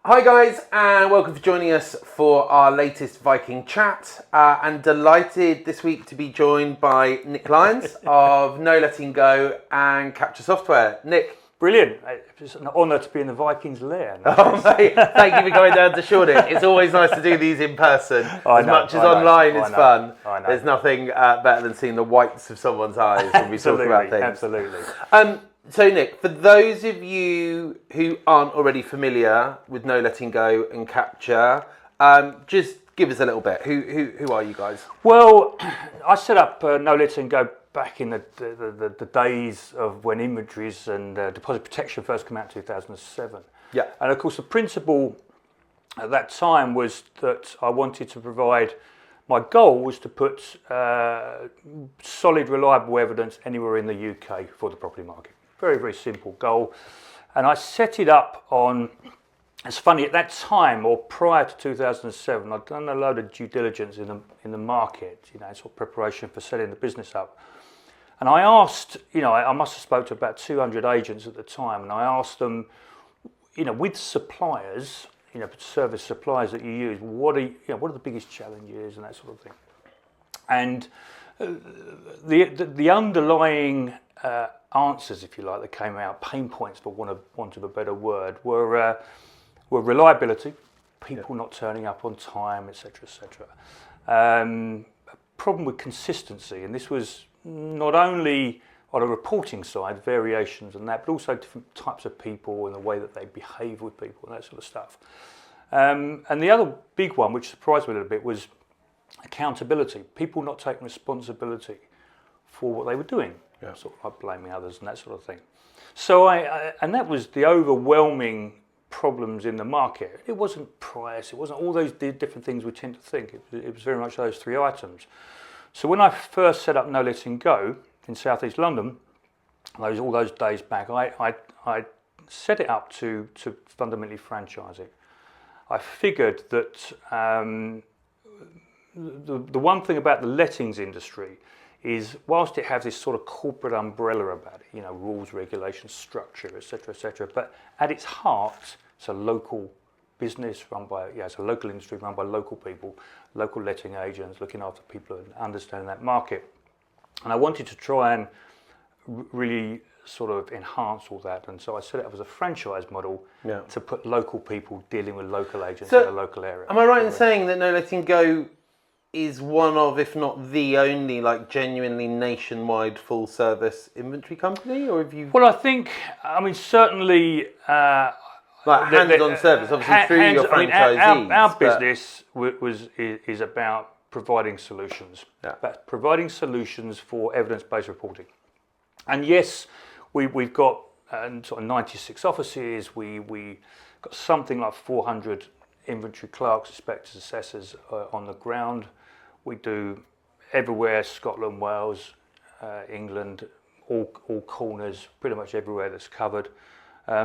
Hi guys, and welcome for joining us for our latest Viking Chat. And delighted this week to be joined by Nick Lyons of No Letting Go and Kaptur Software. Nick. Brilliant. It's an honour to be in the Vikings' lair. Oh, mate, thank you for going down to Shoreditch. It's always nice to do these in person. As much as online is fun, there's nothing better than seeing the whites of someone's eyes when we talk about things. Absolutely. So Nick, for those of you who aren't already familiar with No Letting Go and Kaptur, just give us a little bit. Who are you guys? Well, I set up No Letting Go back in the days of when Inventories and deposit protection first came out in 2007. Yeah. And of course the principle at that time was that I wanted to provide, my goal was to put solid, reliable evidence anywhere in the UK for the property market. Very, very simple goal. And I set it up on, it's funny, at that time or prior to 2007, I'd done a load of due diligence in the market, sort of preparation for setting the business up. And I asked, I must have spoke to about 200 agents at the time, and I asked them, with suppliers, service suppliers that you use, what are the biggest challenges and that sort of thing. And the underlying answers, if you like, that came out, pain points for want of a better word, were reliability, people not turning up on time, etc., etc. A problem with consistency, and this was not only on a reporting side, variations and that, but also different types of people and the way that they behave with people and that sort of stuff. And the other big one, which surprised me a little bit, was accountability. People not taking responsibility for what they were doing, sort of like blaming others and that sort of thing. So and that was the overwhelming problems in the market. It wasn't price, it wasn't all those different things we tend to think. It was very much those three items. So when I first set up No Letting Go in South East London, all those days back, I set it up to fundamentally franchise it. I figured that the one thing about the lettings industry is, whilst it has this sort of corporate umbrella about it, rules, regulations, structure, etc., but at its heart, it's a local business run by, it's a local industry run by local people, local letting agents looking after people and understanding that market. And I wanted to try and really sort of enhance all that, and so I set it up as a franchise model to put local people dealing with local agents in a local area. Am I right in saying that No Letting Go is one of, if not the only, genuinely nationwide full service inventory company, or have you? Well, certainly. Hands-on service, obviously through your franchisees. Our business is about providing solutions. But providing solutions for evidence-based reporting. And yes, we've got sort of 96 offices. We got something like 400 inventory clerks, inspectors, assessors on the ground. We do everywhere: Scotland, Wales, England, all corners, pretty much everywhere that's covered.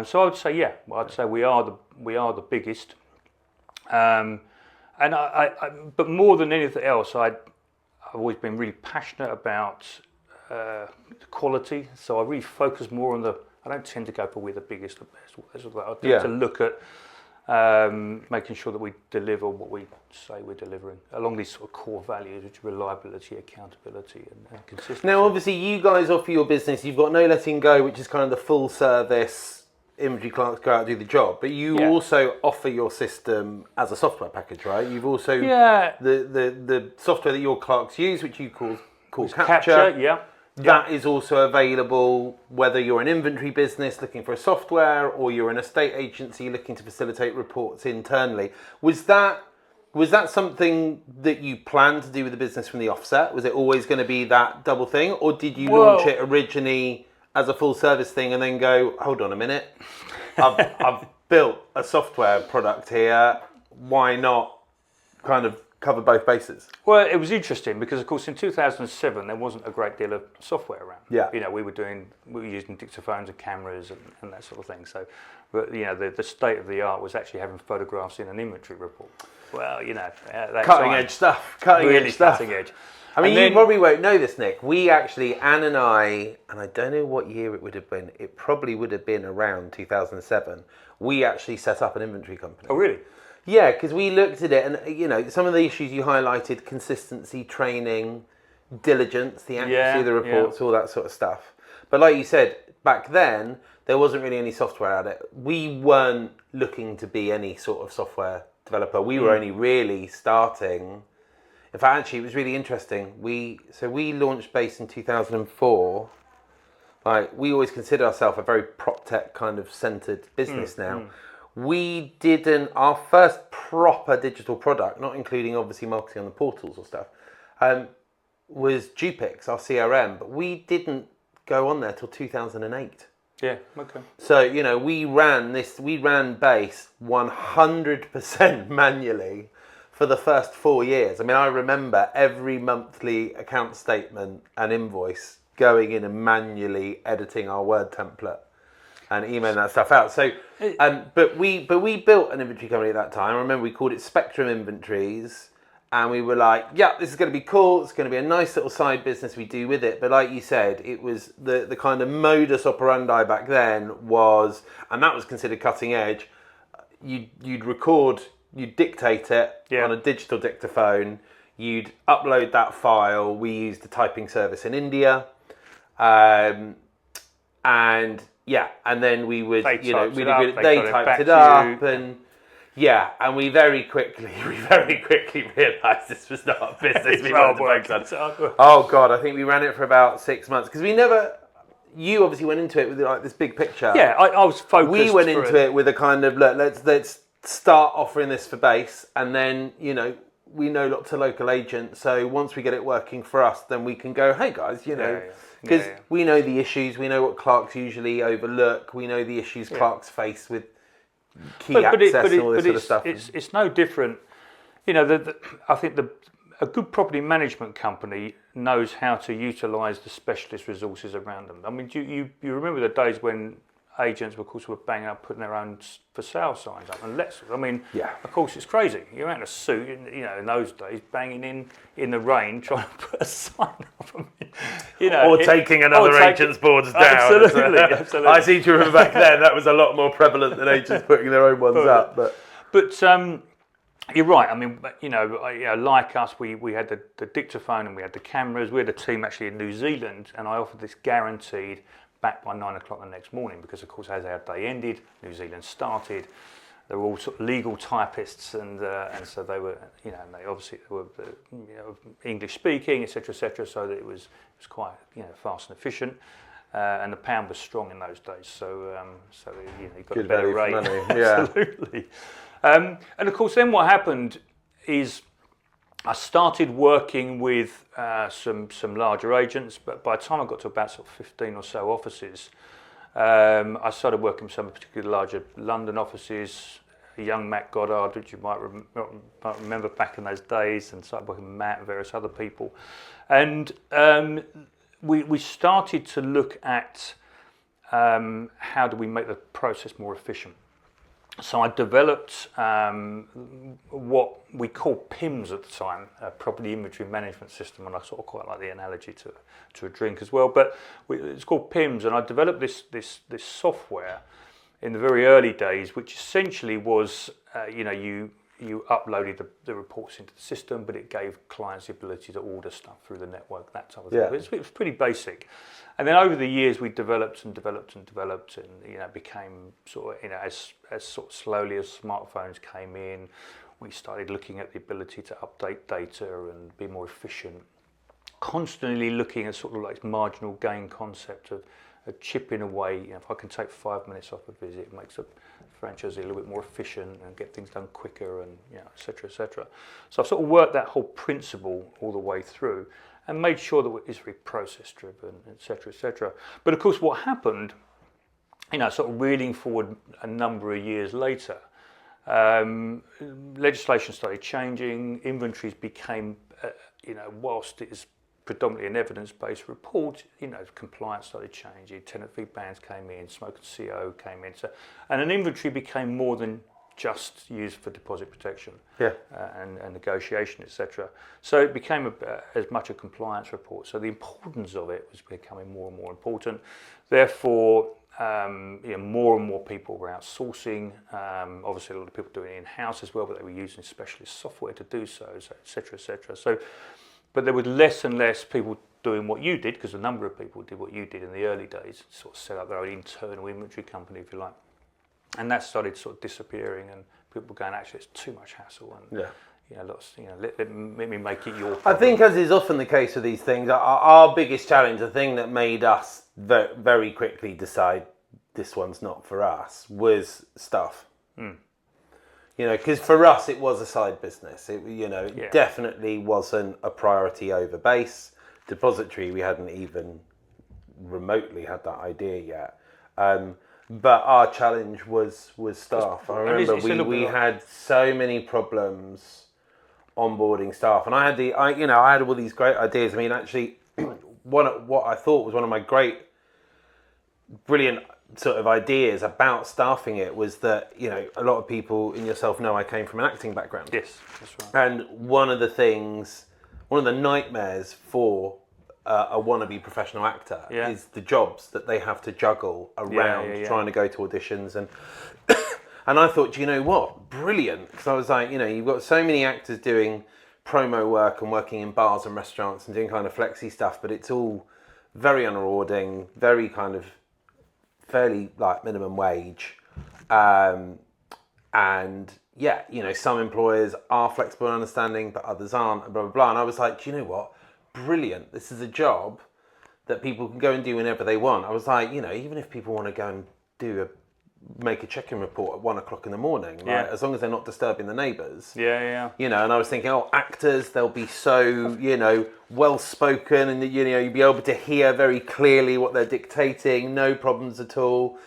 So I would say, we are the biggest. And but more than anything else, I've always been really passionate about quality. So I really focus more on I don't tend to go for we're the biggest, the best. I tend to look at making sure that we deliver what we say we're delivering along these sort of core values, which are reliability, accountability, and consistency. Now, obviously, you guys offer your business. You've got No Letting Go, which is kind of the full service. Inventory clerks go out and do the job, but you also offer your system as a software package, right? You've also the software that your clerks use, which you call Kaptur. That is also available whether you're an inventory business looking for a software or you're an estate agency looking to facilitate reports internally. Was that something that you planned to do with the business from the offset? Was it always going to be that double thing, or did you launch it originally as a full service thing and then go, hold on a minute, I've built a software product here, why not kind of cover both bases? Well, it was interesting because, of course, in 2007 there wasn't a great deal of software around. Yeah. We were using dictaphones and cameras and that sort of thing. So, but the state of the art was actually having photographs in an inventory report. Well, that cutting edge stuff. Cutting edge. I mean, you probably won't know this, Nick. We actually, Anne and I don't know what year it would have been. It probably would have been around 2007. We actually set up an inventory company. Oh, really? Yeah, because we looked at it, and some of the issues you highlighted: consistency, training, diligence, the accuracy of the reports, all that sort of stuff. But like you said, back then there wasn't really any software at it. We weren't looking to be any sort of software developer. We were only really starting. In fact, actually, it was really interesting. We launched Base in 2004. Like, we always consider ourselves a very prop tech kind of centered business now. We didn't, our first proper digital product, not including obviously marketing on the portals or stuff, was Dupix, our CRM, but we didn't go on there till 2008. Yeah, okay. So, we ran Base 100% manually for the first 4 years. I mean, I remember every monthly account statement and invoice going in and manually editing our Word template and emailing that stuff out. So, but we built an inventory company at that time. I remember we called it Spectrum Inventories, and we were like, yeah, this is going to be cool. It's going to be a nice little side business we do with it. But like you said, it was the kind of modus operandi back then was, and that was considered cutting edge. You'd record, you'd dictate it on a digital dictaphone. You'd upload that file. We used a typing service in India, and then we would, they typed it up, and we very quickly realised this was not a business we wanted to focus on. Oh God, I think we ran it for about 6 months because you obviously went into it with like this big picture. Yeah, I was focused. We went into it with a kind of let's start offering this for Base, and then we know lots of local agents, so once we get it working for us, then we can go, hey guys, because we know the issues, we know what clerks usually overlook, we know the issues clerks face with key access and all this sort of stuff. It's no different. I think a good property management company knows how to utilise the specialist resources around them. I mean, do you remember the days when agents, of course, were banging up, putting their own for sale signs up, and of course, it's crazy. You're out in a suit, in those days, banging in the rain, trying to put a sign up. Taking another agent's boards down. Absolutely. I seem to remember back then that was a lot more prevalent than agents putting their own ones up. But you're right. I mean, like us, we had the dictaphone and we had the cameras. We had a team actually in New Zealand, and I offered this guaranteed back by 9 o'clock the next morning because, of course, as our day ended, New Zealand started. They were all sort of legal typists, and so they were, they obviously were, English speaking, etc., etc. So that it was quite, fast and efficient, and the pound was strong in those days. So you got a better rate. Absolutely. And of course, then what happened is I started working with some larger agents, but by the time I got to about sort of 15 or so offices, I started working with some particularly larger London offices, a young Matt Goddard, which you might remember back in those days, and started working with Matt and various other people. And we started to look at how do we make the process more efficient. So I developed what we called PIMS at the time, a property inventory management system, and I sort of quite like the analogy to a drink as well. But it's called PIMS, and I developed this software in the very early days, which essentially was, you uploaded the reports into the system, but it gave clients the ability to order stuff through the network, that type of thing. It was pretty basic. And then over the years, we developed and became sort of, as sort of slowly as smartphones came in, we started looking at the ability to update data and be more efficient. Constantly looking at sort of like marginal gain concept of chipping away. If I can take 5 minutes off a visit, it makes a franchisee a little bit more efficient and get things done quicker, and et cetera, et cetera. So I've sort of worked that whole principle all the way through and made sure that it's very process driven, et cetera, et cetera. But of course, what happened, sort of reeling forward a number of years later, Legislation started changing. Inventories became, whilst it is predominantly an evidence-based report, compliance started changing. Tenant fee bans came in, smoke and CO came in, and an inventory became more than just used for deposit protection and negotiation, etc. So it became as much a compliance report. So the importance of it was becoming more and more important. Therefore, more and more people were outsourcing. Obviously, a lot of people doing it in-house as well, but they were using specialist software to do so, etc., etc. So, but there were less and less people doing what you did, because a number of people did what you did in the early days, sort of set up their own internal inventory company, if you like. And that started sort of disappearing, and people going, actually, it's too much hassle, and let me make it your problem. I think, as is often the case with these things, our biggest challenge, the thing that made us very quickly decide this one's not for us, was staff. Because for us it was a side business. It definitely wasn't a priority over base. Depository, we hadn't even remotely had that idea yet. But our challenge was staff. I remember we had so many problems onboarding staff, and I had all these great ideas. I mean, actually, what I thought was one of my brilliant sort of ideas about staffing it was that a lot of people in yourself know I came from an acting background. Yes, that's right. And one of the nightmares for a wannabe professional actor is the jobs that they have to juggle around trying to go to auditions, and and I thought, do you know what, brilliant, because I was like, you've got so many actors doing promo work and working in bars and restaurants and doing kind of flexi stuff, but it's all very unrewarding, very kind of fairly like minimum wage, and some employers are flexible and understanding, but others aren't, and blah blah blah. And I was like, do you know what, brilliant, this is a job that people can go and do whenever they want. I was like, even if people want to go and make a check-in report at 1 o'clock in the morning, right? As long as they're not disturbing the neighbours. And I was thinking, actors, they'll be so, well spoken, and you'll be able to hear very clearly what they're dictating, no problems at all.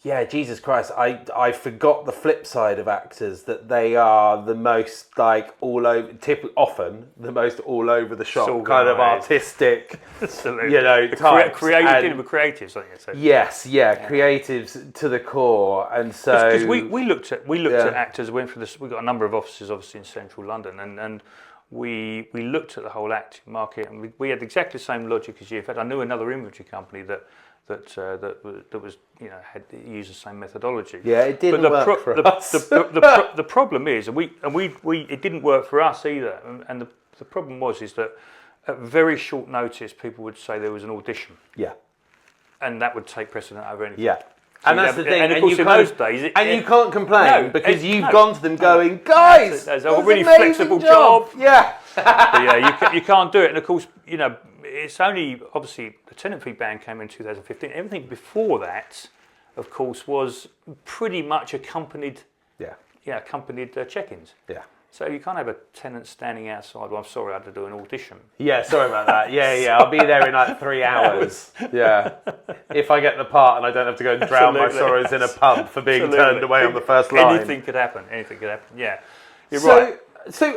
Yeah, Jesus Christ, I forgot the flip side of actors, that they are the most like often the most all over the shop, so kind of artistic, types. Dealing with creatives, I think you'd say. Yes, creatives to the core, and so because we looked at actors, went through this. We've got a number of offices, obviously in central London, and we looked at the whole acting market, and we had exactly the same logic as you. In fact, I knew another inventory company that was had used the same methodology. Yeah, it didn't work for us. The problem is, and we it didn't work for us either. And the problem is that at very short notice, people would say there was an audition. Yeah, and that would take precedent over anything. Yeah. And that's the thing, and of course, in those days, you can't complain because you've gone to them going, guys, that's a really flexible job. Yeah, but you can't do it. And of course, it's only obviously the tenant fee ban came in 2015. Everything before that, of course, was pretty much accompanied check-ins. Yeah. So you can't have a tenant standing outside. Well, I'm sorry, I had to do an audition. Yeah, sorry about that. Yeah, I'll be there in like 3 hours. Yeah, if I get the part and I don't have to go and drown my sorrows in a pub for being turned away on the first line. Anything could happen. Yeah, you're right. So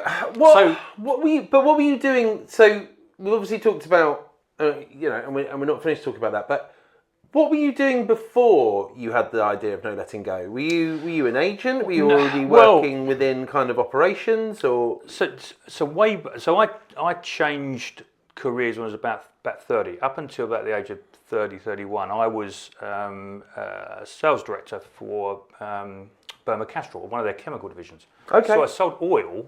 what were you doing? So we obviously talked about, and we're not finished talking about that, but what were you doing before you had the idea of no letting go? Were you an agent? Were you already working within kind of operations, or? I changed careers when I was about 30. Up until about the age of 30, 31, I was a sales director for Burma Castrol, one of their chemical divisions. Okay. So I sold oil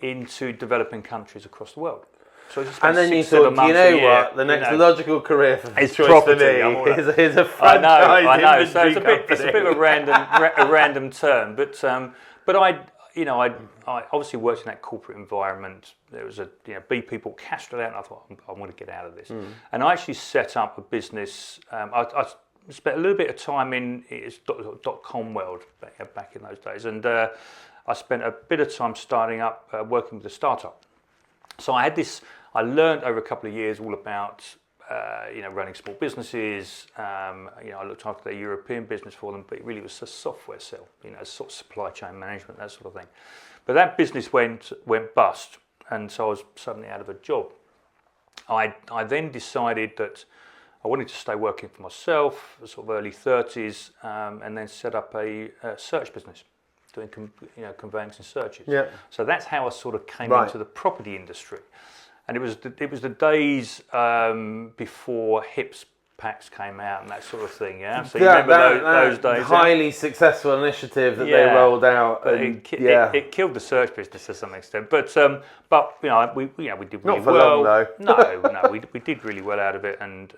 into developing countries across the world. So and then you thought, do you know what? The next logical career for choice for me is a franchise. I know. So it's a bit of a random turn, but I obviously worked in that corporate environment. There was BP bought Castrol out, and I thought, I want to get out of this. And I actually set up a business. I spent a little bit of time in .com world back in those days, and I spent a bit of time starting up, working with a startup. So I learned over a couple of years all about running small businesses. I looked after their European business for them, but it really was a software sell, sort of supply chain management, that sort of thing. But that business went bust, and so I was suddenly out of a job. I then decided that I wanted to stay working for myself, sort of early 30s, and then set up a search business, doing conveyancing searches. Yeah. So that's how I sort of came into the property industry. And it was the days before HIPS packs came out and that sort of thing. Yeah. So you remember those days? Highly successful initiative that they rolled out. It killed the search business to some extent. But we did really well. Not for long though. No, we did really well out of it, and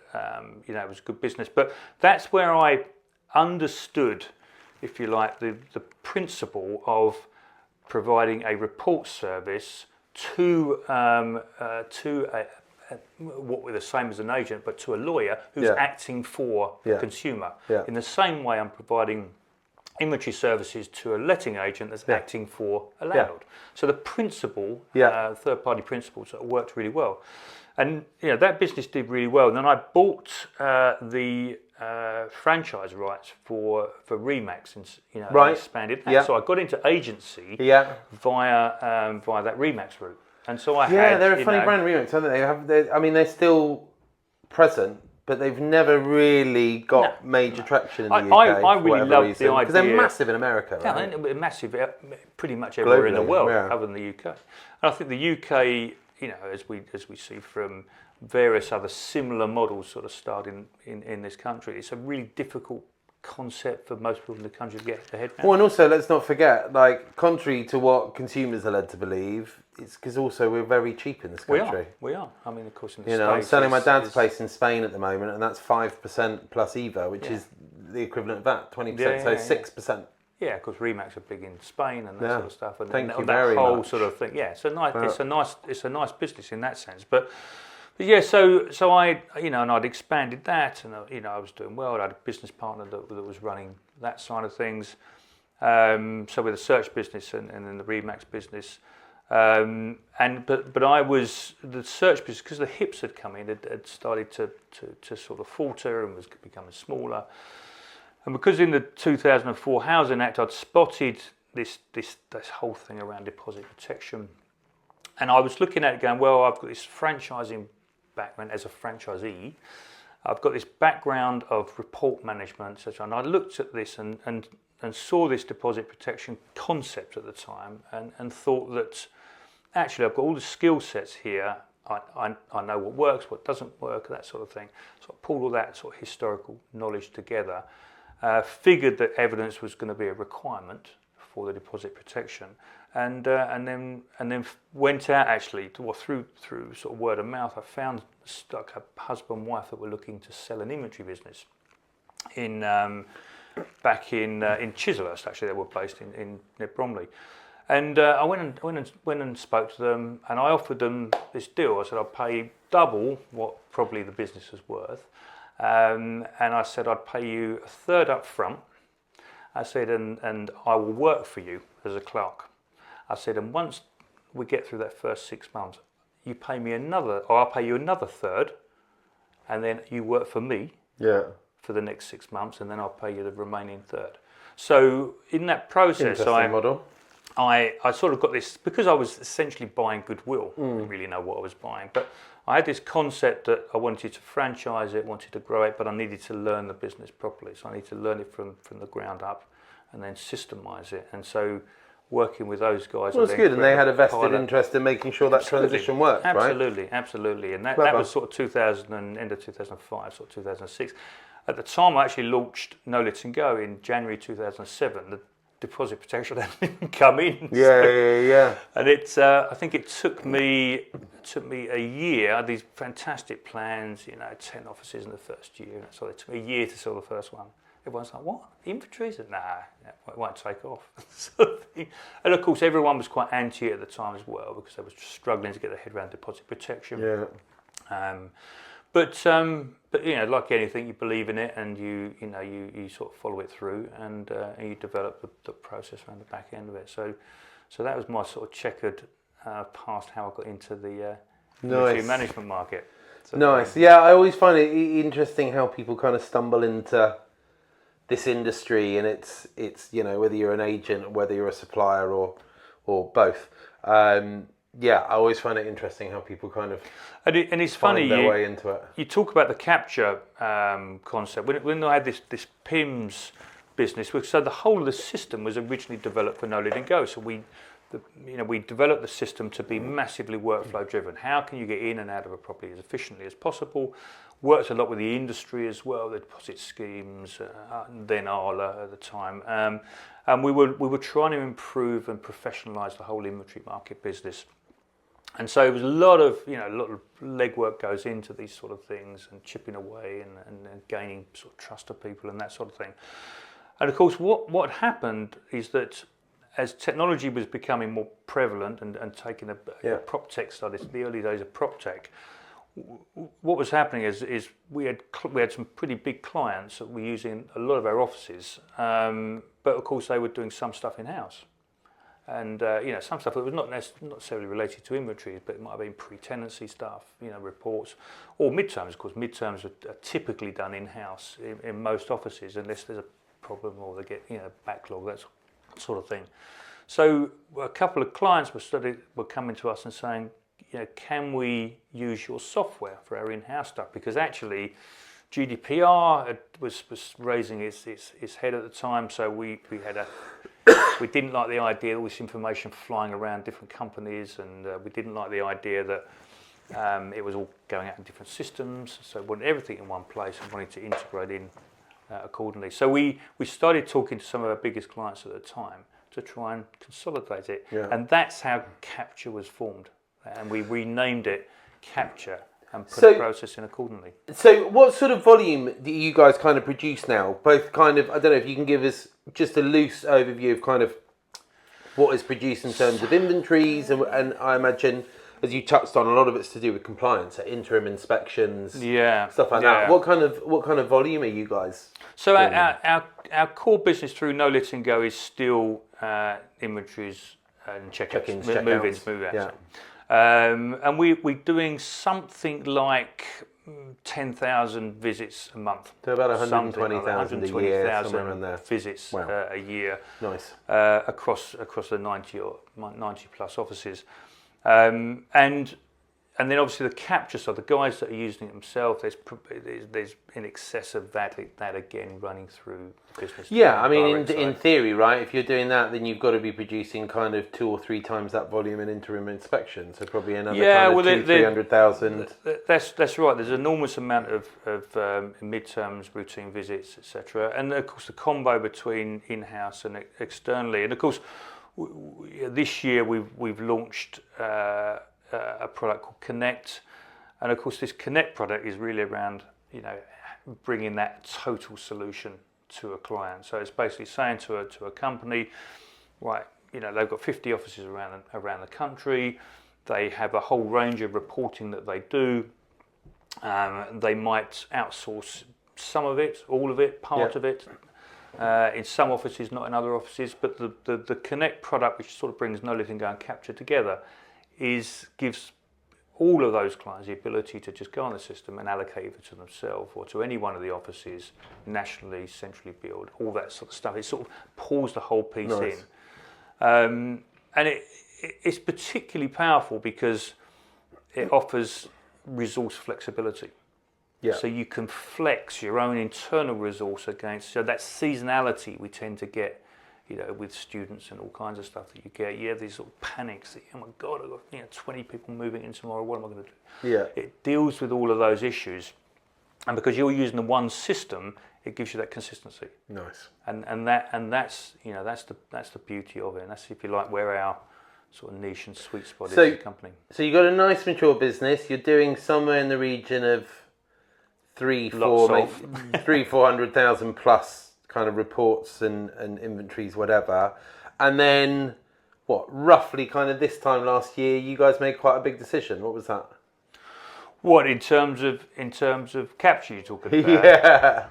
it was a good business. But that's where I understood, if you like, the principle of providing a report service to what we're the same as an agent, but to a lawyer who's acting for the consumer. Yeah. In the same way, I'm providing inventory services to a letting agent that's acting for a landlord. So the principle, third-party principles, worked really well. And that business did really well. And then I bought the franchise rights for Remax, and expanded that. So I got into agency via that Remax route. And so they're a funny brand, Remix, aren't they? They're still present, but they've never really got major traction in the UK. I really love the idea, because they're massive in America, right? Yeah, they're massive, pretty much everywhere in the world, other than the UK. And I think the UK, as we see from various other similar models sort of starting in this country, it's a really difficult concept for most people in the country to get their head around. Well, and also let's not forget, contrary to what consumers are led to believe, it's because also we're very cheap in this country. We are. Of course, in the States, I'm selling my dad's place in Spain at the moment, and that's 5% plus IVA, which is the equivalent of that, 20%, 6%. Yeah, of course, Remax are big in Spain and that sort of stuff, and Thank you that very whole much. sort of thing. Yeah, it's a nice business in that sense, but yeah, so I, and I'd expanded that, and I was doing well. I had a business partner that was running that side of things. So with the search business and then the Remax business, but I was the search business, because the HIPS had come in, had started to sort of falter and was becoming smaller. And because in the 2004 Housing Act, I'd spotted this whole thing around deposit protection, and I was looking at it going, well, I've got this franchising background as a franchisee. I've got this background of report management, etc. And I looked at this and saw this deposit protection concept at the time, and thought that actually I've got all the skill sets here. I know what works, what doesn't work, that sort of thing. So I pulled all that sort of historical knowledge together, figured that evidence was going to be a requirement for the deposit protection, and then went out actually through sort of word of mouth. I found a husband and wife that were looking to sell an inventory business back in Chislehurst. Actually, they were based in near Bromley, and I went and spoke to them, and I offered them this deal. I said I'll pay double what probably the business was worth, and I said I'd pay you a third up front. I said, and I will work for you as a clerk. I said, and once we get through that first 6 months, you pay me I'll pay you another third, and then you work for me for the next 6 months, and then I'll pay you the remaining third. So in that process, I sort of got this, because I was essentially buying goodwill. I didn't really know what I was buying, but I had this concept that I wanted to franchise it, wanted to grow it, but I needed to learn the business properly. So I needed to learn it from the ground up and then systemize it. And so working with those guys. Well, that's good, and they had a vested interest in making sure that transition worked, right? Absolutely. And that was sort of 2000, end of 2005, sort of 2006. At the time, I actually launched No Letting Go in January 2007. The deposit protection hadn't come in. Yeah. And I think it took me a year. I had these fantastic plans, 10 offices in the first year. So it took me a year to sell the first one. Everyone's like, what? Inventories? Nah, it won't take off. And of course, everyone was quite anti it at the time as well, because they were struggling to get their head around deposit protection. Yeah. But like anything, you believe in it, and you sort of follow it through, and you develop the process around the back end of it. So that was my sort of checkered past, how I got into the inventory management market. Nice. Yeah, I always find it interesting how people kind of stumble into this industry, and it's whether you're an agent or whether you're a supplier or both. Yeah, I always find it interesting how people kind of it's funny their way into it. You talk about the capture concept. When I had this PIMS business, so the whole of the system was originally developed for no letting go. So we developed the system to be massively workflow driven. How can you get in and out of a property as efficiently as possible? Worked a lot with the industry as well, the deposit schemes, then Arla at the time, and we were trying to improve and professionalise the whole inventory market business. And so it was a lot of legwork goes into these sort of things, and chipping away and gaining sort of trust of people and that sort of thing. And of course, what happened is that as technology was becoming more prevalent and taking a prop tech study, the early days of prop tech, what was happening is we had some pretty big clients that were using a lot of our offices, but of course they were doing some stuff in house. And some stuff that was not necessarily related to inventories, but it might have been pre-tenancy stuff, reports, or midterms. Of course, midterms are typically done in-house in most offices, unless there's a problem or they get backlog, that sort of thing. So a couple of clients were coming to us and saying, can we use your software for our in-house stuff? Because actually, GDPR was raising its head at the time, so we didn't like the idea of all this information flying around different companies, and we didn't like the idea that it was all going out in different systems. So we wanted everything in one place and wanted to integrate in accordingly. So we started talking to some of our biggest clients at the time to try and consolidate it, and that's how Kaptur was formed, and we renamed it Kaptur and put the process in accordingly. So what sort of volume do you guys kind of produce now? Both kind of, I don't know if you can give us just a loose overview of kind of what is produced in terms of inventories, and I imagine, as you touched on, a lot of it's to do with compliance, interim inspections, stuff like that. What kind of volume are you guys? So our core business through no letting go is still inventories and check-ins, move-ins, move-outs. And we're doing something like 10,000 visits a month. So about 120,000 a year, somewhere around there. Visits a year. Nice. Across the 90 plus offices. And then obviously the capture side, the guys that are using it themselves, there's in excess of that again running through the business. Yeah, I mean, in theory, right, if you're doing that, then you've got to be producing kind of 2 or 3 times that volume in interim inspection. So probably another kind of 300,000. That's right. There's an enormous amount of midterms, routine visits, etc. And of course the combo between in-house and externally. And of course, this year we've launched a product called Connect, and of course this Connect product is really around bringing that total solution to a client. So it's basically saying to a company, right, they've got 50 offices around the country, they have a whole range of reporting that they do, they might outsource some of it, all of it, part of it, in some offices, not in other offices, but the Connect product, which sort of brings no letting go and Kaptur together, gives all of those clients the ability to just go on the system and allocate it to themselves or to any one of the offices, nationally, centrally billed, all that sort of stuff. It sort of pulls the whole piece in. And it's particularly powerful because it offers resource flexibility. Yeah. So you can flex your own internal resource against, so that seasonality we tend to get with students and all kinds of stuff that you get. You have these sort of panics that, oh my God, I've got 20 people moving in tomorrow, what am I going to do? Yeah. It deals with all of those issues. And because you're using the one system, it gives you that consistency. Nice. And that's the beauty of it. And that's, if you like, where our sort of niche and sweet spot is as a company. So you've got a nice mature business. You're doing somewhere in the region of 400,000 plus kind of reports and inventories, whatever. And then, roughly kind of this time last year, you guys made quite a big decision. What was that? What, in terms of Kaptur you're talking about?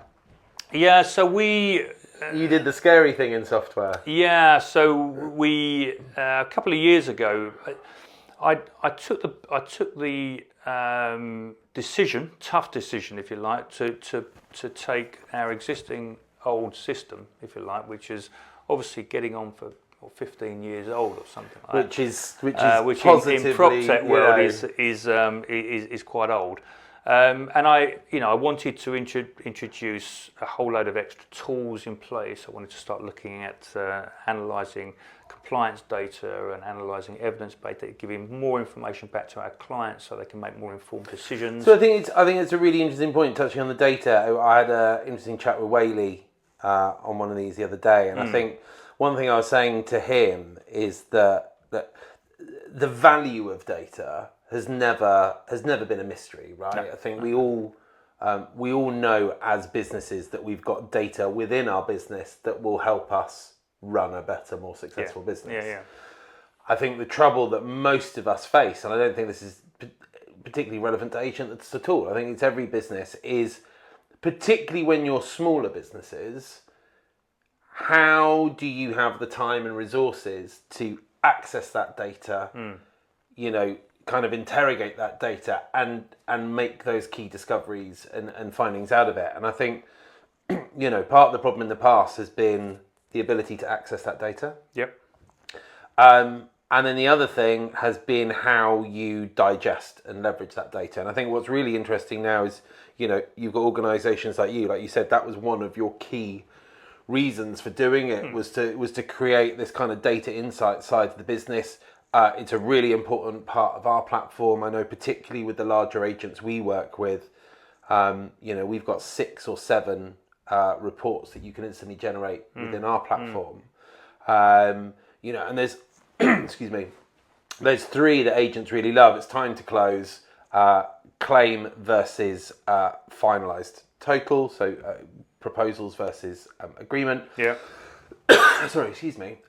Yeah, so we... you did the scary thing in software. Yeah, so we, a couple of years ago, I took the tough decision, if you like, to take our existing old system, if you like, which is obviously getting on for 15 years old or something like which that. Which positively, in PropTech world is quite old. And I wanted to introduce a whole load of extra tools in place. I wanted to start looking at analysing compliance data and analysing evidence data, giving more information back to our clients so they can make more informed decisions. So I think it's a really interesting point touching on the data. I had an interesting chat with Whaley on one of these the other day, and I think one thing I was saying to him is that the value of data has never been a mystery, right? No. I think we all know as businesses that we've got data within our business that will help us run a better, more successful business. Yeah. I think the trouble that most of us face, and I don't think this is particularly relevant to agents at all, I think it's every business, is particularly when you're smaller businesses, how do you have the time and resources to access that data, kind of interrogate that data and make those key discoveries and findings out of it. And I think, part of the problem in the past has been the ability to access that data. Yep. And then the other thing has been how you digest and leverage that data. And I think what's really interesting now is, you've got organisations like you said, that was one of your key reasons for doing it was to create this kind of data insight side of the business. It's a really important part of our platform. I know particularly with the larger agents we work with, we've got 6 or 7 reports that you can instantly generate within our platform. And there's, excuse me, there's 3 that agents really love. It's time to close, claim versus finalised total, so proposals versus agreement. Yeah. Sorry, excuse me.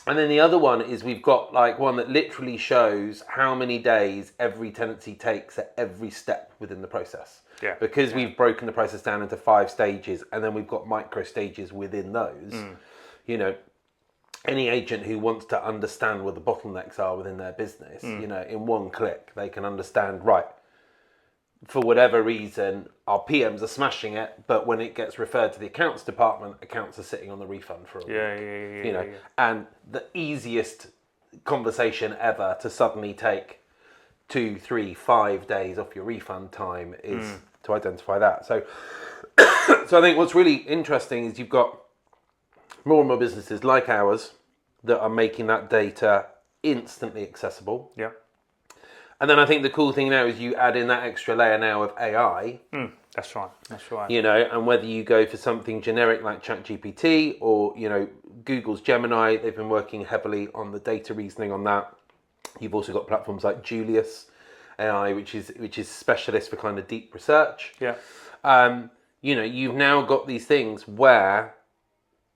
And then the other one is we've got one that literally shows how many days every tenancy takes at every step within the process. Yeah. Because we've broken the process down into 5 stages, and then we've got micro stages within those. Any agent who wants to understand what the bottlenecks are within their business, in one click, they can understand, right, for whatever reason, our PMs are smashing it, but when it gets referred to the accounts department, accounts are sitting on the refund for a week. Yeah. And the easiest conversation ever to suddenly take 2, 3, 5 days off your refund time is to identify that. So I think what's really interesting is you've got more and more businesses like ours that are making that data instantly accessible. Yeah. And then I think the cool thing now is you add in that extra layer now of AI. That's right. And whether you go for something generic like ChatGPT or, Google's Gemini, they've been working heavily on the data reasoning on that. You've also got platforms like Julius AI, which is specialist for kind of deep research. Yeah. You've now got these things where,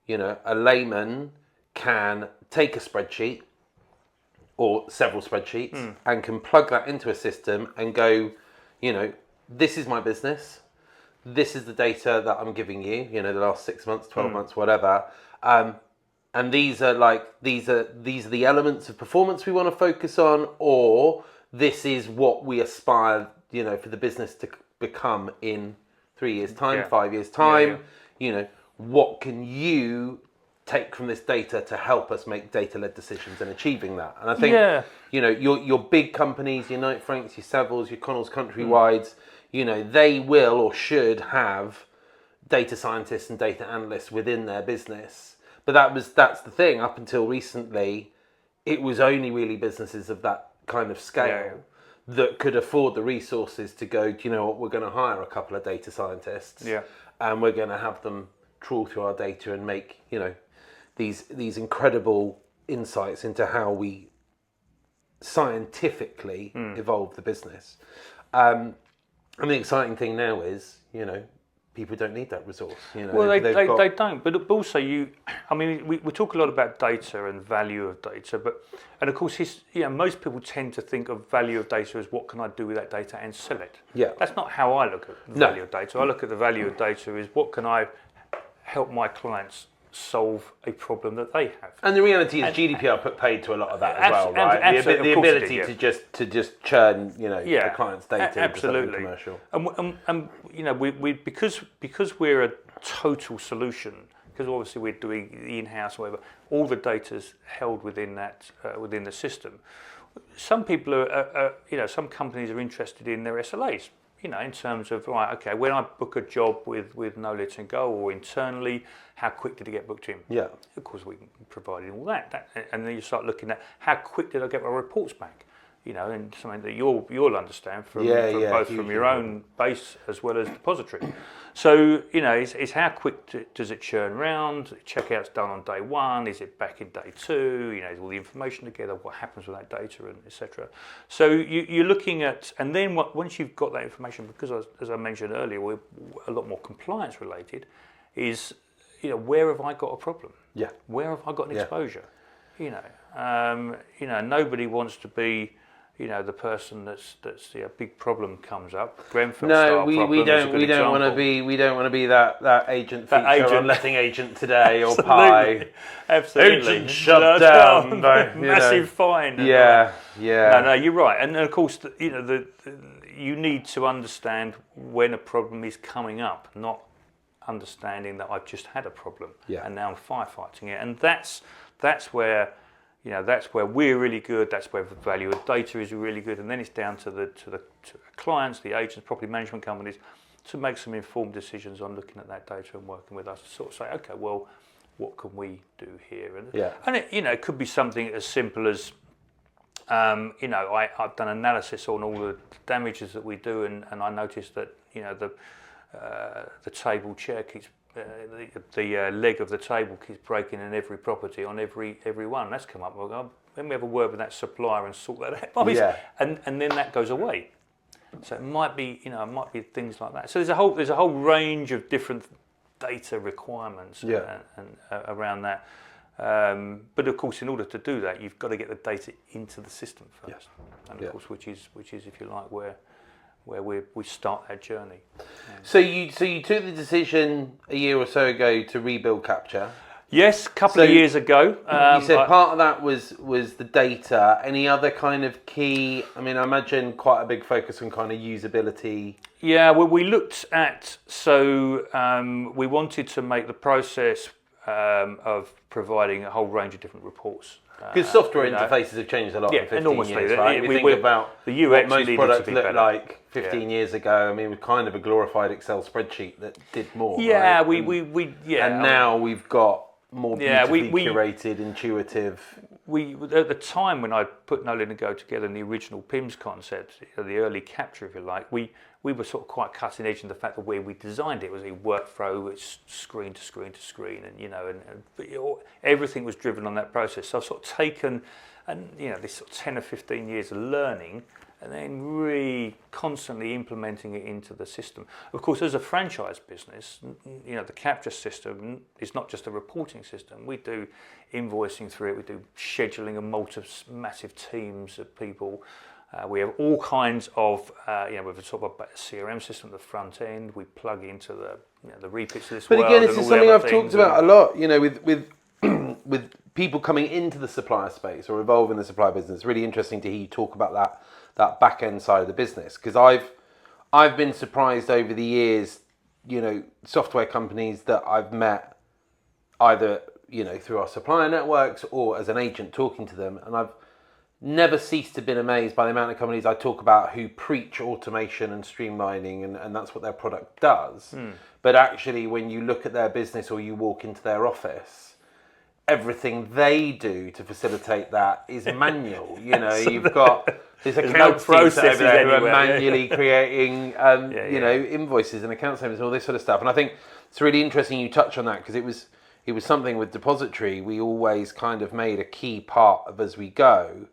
a layman can take a spreadsheet or several spreadsheets and can plug that into a system and go, this is my business. This is the data that I'm giving you, the last 6 months, 12 months, whatever. And these are the elements of performance we want to focus on, or this is what we aspire, for the business to become in 3 years' time, 5 years' time. What can you take from this data to help us make data-led decisions and achieving that? And I think, your big companies, your Knight Franks, your Savills, your Connells Countrywides, they will or should have data scientists and data analysts within their business. But that's the thing. Up until recently, it was only really businesses of that kind of scale that could afford the resources to go, do you know what, we're going to hire a couple of data scientists and we're going to have them trawl through our data and make, these incredible insights into how we scientifically evolve the business. And the exciting thing now is, people don't need that resource. Well, they don't. But also, we talk a lot about data and value of data, and of course, most people tend to think of value of data as what can I do with that data and sell it. Yeah. That's not how I look at the value of data. I look at the value of data as what can I help my clients solve a problem that they have. And the reality is GDPR put paid to a lot of that as well, right? The ability to just churn, a client's data into something commercial. And we because we're a total solution, because obviously we're doing the in-house, whatever, all the data's held within that within the system. Some people are some companies are interested in their SLAs. In terms of, right, okay, when I book a job with No Letting Go or internally, how quick did it get booked in? Yeah. Of course, we can provide all that. And then you start looking at how quick did I get my reports back? And something that you'll understand from both from your own base as well as depository. So, it's how quick does it churn round? Checkout's done on day one. Is it back in day two? Is all the information together? What happens with that data, and etc. So you're looking at, and then once you've got that information, because as I mentioned earlier, we're a lot more compliance related. Is where have I got a problem? Yeah. Where have I got an exposure? Nobody wants to be. The person that's a big problem comes up. Grenfell style problem. We don't want to be that agent feature on Letting Agent Today or Pie. Absolutely. Agent shut down. Massive fine. Yeah. No, you're right. And of course, you need to understand when a problem is coming up, not understanding that I've just had a problem and now I'm firefighting it. And that's where. That's where we're really good. That's where the value of data is really good, and then it's down to the clients, the agents, property management companies, to make some informed decisions on looking at that data and working with us to sort of say, okay, well, what can we do here? And it could be something as simple as, I've done analysis on all the damages that we do, and I noticed that the table chair keeps. The leg of the table keeps breaking in every property on every one. That's come up. Then we have a word with that supplier and sort that out. And then that goes away. So it might be things like that. So there's a whole range of different data requirements and around that. But of course, in order to do that, you've got to get the data into the system first. And of course, which is if you like where we start that journey. So you took the decision a year or so ago to rebuild Kaptur. Yes, a couple of years ago. You said part of that was the data. Any other kind of key? I mean, I imagine quite a big focus on kind of usability. Yeah, well, we looked at, we wanted to make the process of providing a whole range of different reports. Because software interfaces have changed a lot in 15 years, right? We think about the UX what most products looked like 15 years ago. I mean, we're kind of a glorified Excel spreadsheet that did more. Yeah, right? And now we've got more beautifully curated, intuitive. At the time when I put No Letting Go together in the original PIMS concept, the early Kaptur, if you like, we were sort of quite cutting edge in the fact that where we designed it was a workflow, it's screen to screen to screen, and everything was driven on that process. So I've sort of taken, this sort of 10 or 15 years of learning, and then constantly implementing it into the system. Of course, as a franchise business, the Kaptur system is not just a reporting system. We do invoicing through it. We do scheduling of massive teams of people. We have all kinds of, we have a sort of a CRM system at the front end. We plug into the Reapit of this world. But again, this is something I've talked about a lot. With people coming into the supplier space or evolving the supplier business. It's really interesting to hear you talk about that back end side of the business, because I've been surprised over the years. Software companies that I've met either through our supplier networks or as an agent talking to them, and I've never ceased to be amazed by the amount of companies I talk about who preach automation and streamlining, and that's what their product does. But actually, when you look at their business or you walk into their office, everything they do to facilitate that is manual. You've got this account teams over there who are manually creating, invoices and account statements and all this sort of stuff. And I think it's really interesting you touch on that, because it was something with Depository we always kind of made a key part of as we go.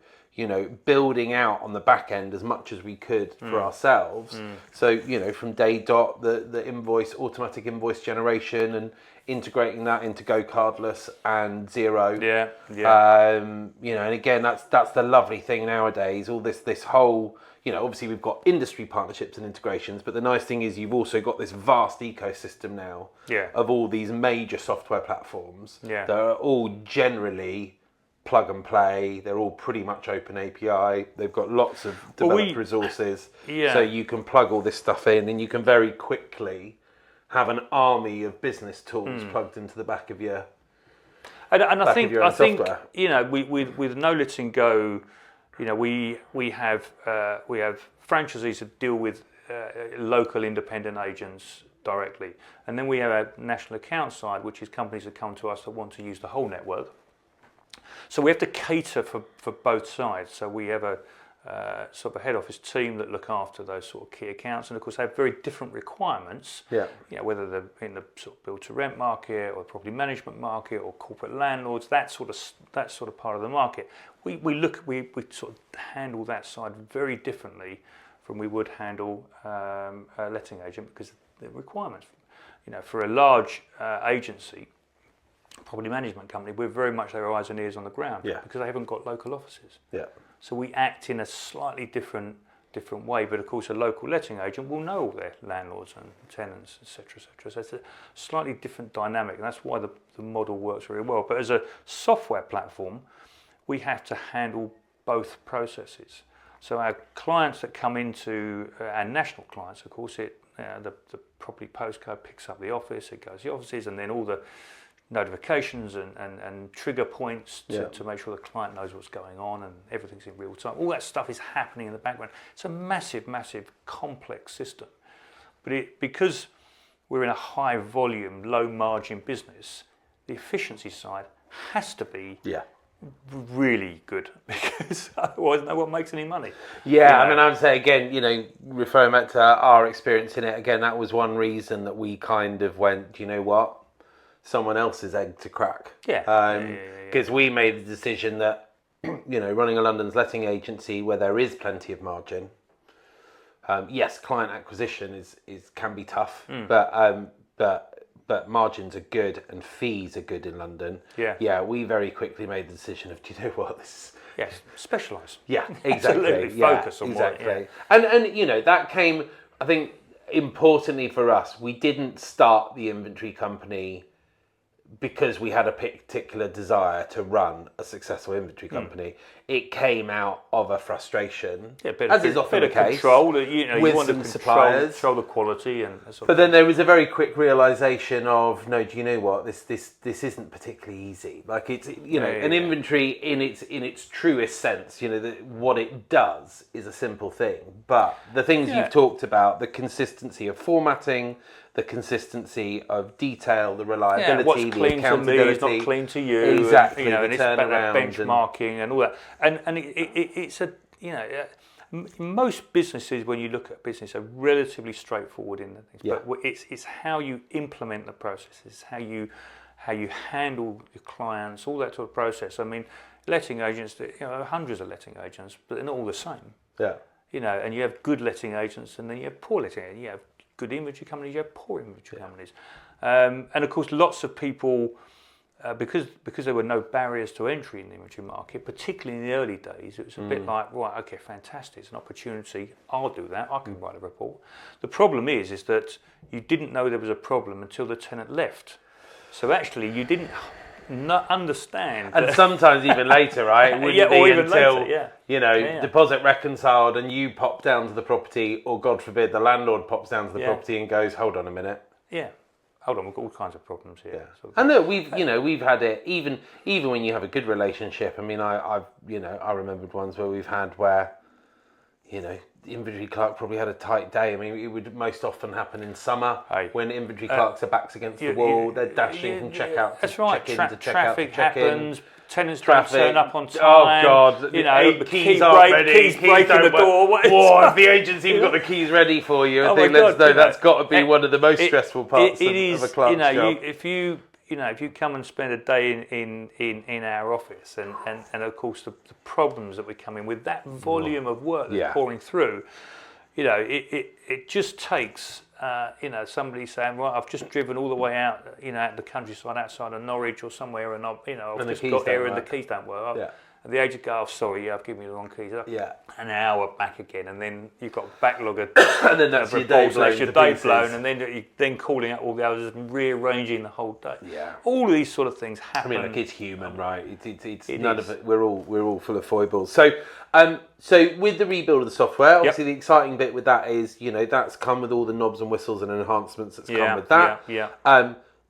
building out on the back end as much as we could for ourselves. So, from day dot, the automatic invoice generation and integrating that into Go Cardless and Xero. And again, that's the lovely thing nowadays. All this whole, obviously we've got industry partnerships and integrations, but the nice thing is you've also got this vast ecosystem now of all these major software platforms that are all generally plug and play. They're all pretty much open API. They've got lots of developed resources. So you can plug all this stuff in and you can very quickly have an army of business tools plugged into the back of your I think software. with No Letting Go, we have franchisees that deal with local independent agents directly, and then we have a national account side, which is companies that come to us that want to use the whole network. So we have to cater for both sides. So we have a sort of a head office team that look after those sort of key accounts, and of course they have very different requirements. Whether they're in the sort of build to rent market or property management market or corporate landlords, that sort of part of the market. We sort of handle that side very differently from we would handle a letting agent, because the requirements. For a large agency, property management company, we're very much their eyes and ears on the ground because they haven't got local offices. So we act in a slightly different way, but of course a local letting agent will know all their landlords and tenants, etc., etc. So it's a slightly different dynamic, and that's why the model works very well. But as a software platform, we have to handle both processes. So our clients that come into our national clients, of course, the property postcode picks up the office, it goes to the offices, and then all the notifications and trigger points to make sure the client knows what's going on and everything's in real time. All that stuff is happening in the background. It's a massive, massive, complex system. But because we're in a high volume, low margin business, the efficiency side has to be really good, because otherwise no one makes any money. I mean, I would say again, referring back to our experience in it, again, that was one reason that we kind of went, you know what? Someone else's egg to crack. Because we made the decision that, running a London's letting agency where there is plenty of margin. Yes, client acquisition can be tough, but margins are good and fees are good in London. We very quickly made the decision of, do you know what, this is... specialise. Exactly. Absolutely, focus on exactly. And that came, I think, importantly for us, we didn't start the inventory company because we had a particular desire to run a successful inventory company. It came out of a frustration, as is often the case, control, with you want some to suppliers. control the quality, and but then there was a very quick realization of, no, do you know what? This isn't particularly easy. Like it's an inventory in its truest sense. What it does is a simple thing, but the things you've talked about, the consistency of formatting, the consistency of detail, the reliability, what's the clean accountability, to me is not clean to you. Exactly, and it's about that turnaround benchmarking and all that. And it's a most businesses, when you look at business, are relatively straightforward in the things. But it's how you implement the processes, how you handle your clients, all that sort of process. I mean, letting agents, hundreds of letting agents, but they're not all the same. And you have good letting agents, and then you have poor letting agents. You have good inventory companies, you have poor inventory companies. And of course, lots of people, because there were no barriers to entry in the inventory market, particularly in the early days, it was a bit like, right, okay, fantastic, it's an opportunity, I'll do that, I can write a report. The problem is that you didn't know there was a problem until the tenant left. So actually, you didn't understand. And sometimes even later, right? It wouldn't be until, deposit reconciled and you pop down to the property, or God forbid, the landlord pops down to the property and goes, hold on a minute. Hold on, we've got all kinds of problems here. And look, we've had it, even when you have a good relationship. I mean, I remembered ones where we've had where, the inventory clerk probably had a tight day. I mean, it would most often happen in summer when inventory clerks are backs against the wall. They're dashing from checkout to check in to check out to check in. Happens. Tenants don't turn up on time. Oh God! The keys aren't ready. Keys breaking the door. If the agent's even got the keys ready for you, I think that's got to be one of the most stressful parts of a clerk's job. if you come and spend a day in our office, and of course the problems that we come in with, that volume of work that's pouring through, it just takes somebody saying, right, I've just driven all the way out, out the countryside outside of Norwich or somewhere, and I've just got here and the keys don't work. At the age of go, sorry, I've given you the wrong keys. An hour back again, and then you've got a backlog of and then that's your day blown, and then you're then calling out all the others and rearranging the whole day. All of these sort of things happen. I mean, it's human, right? It's none of it. We're all full of foibles. So with the rebuild of the software, obviously the exciting bit with that is, that's come with all the knobs and whistles and enhancements that's come with that.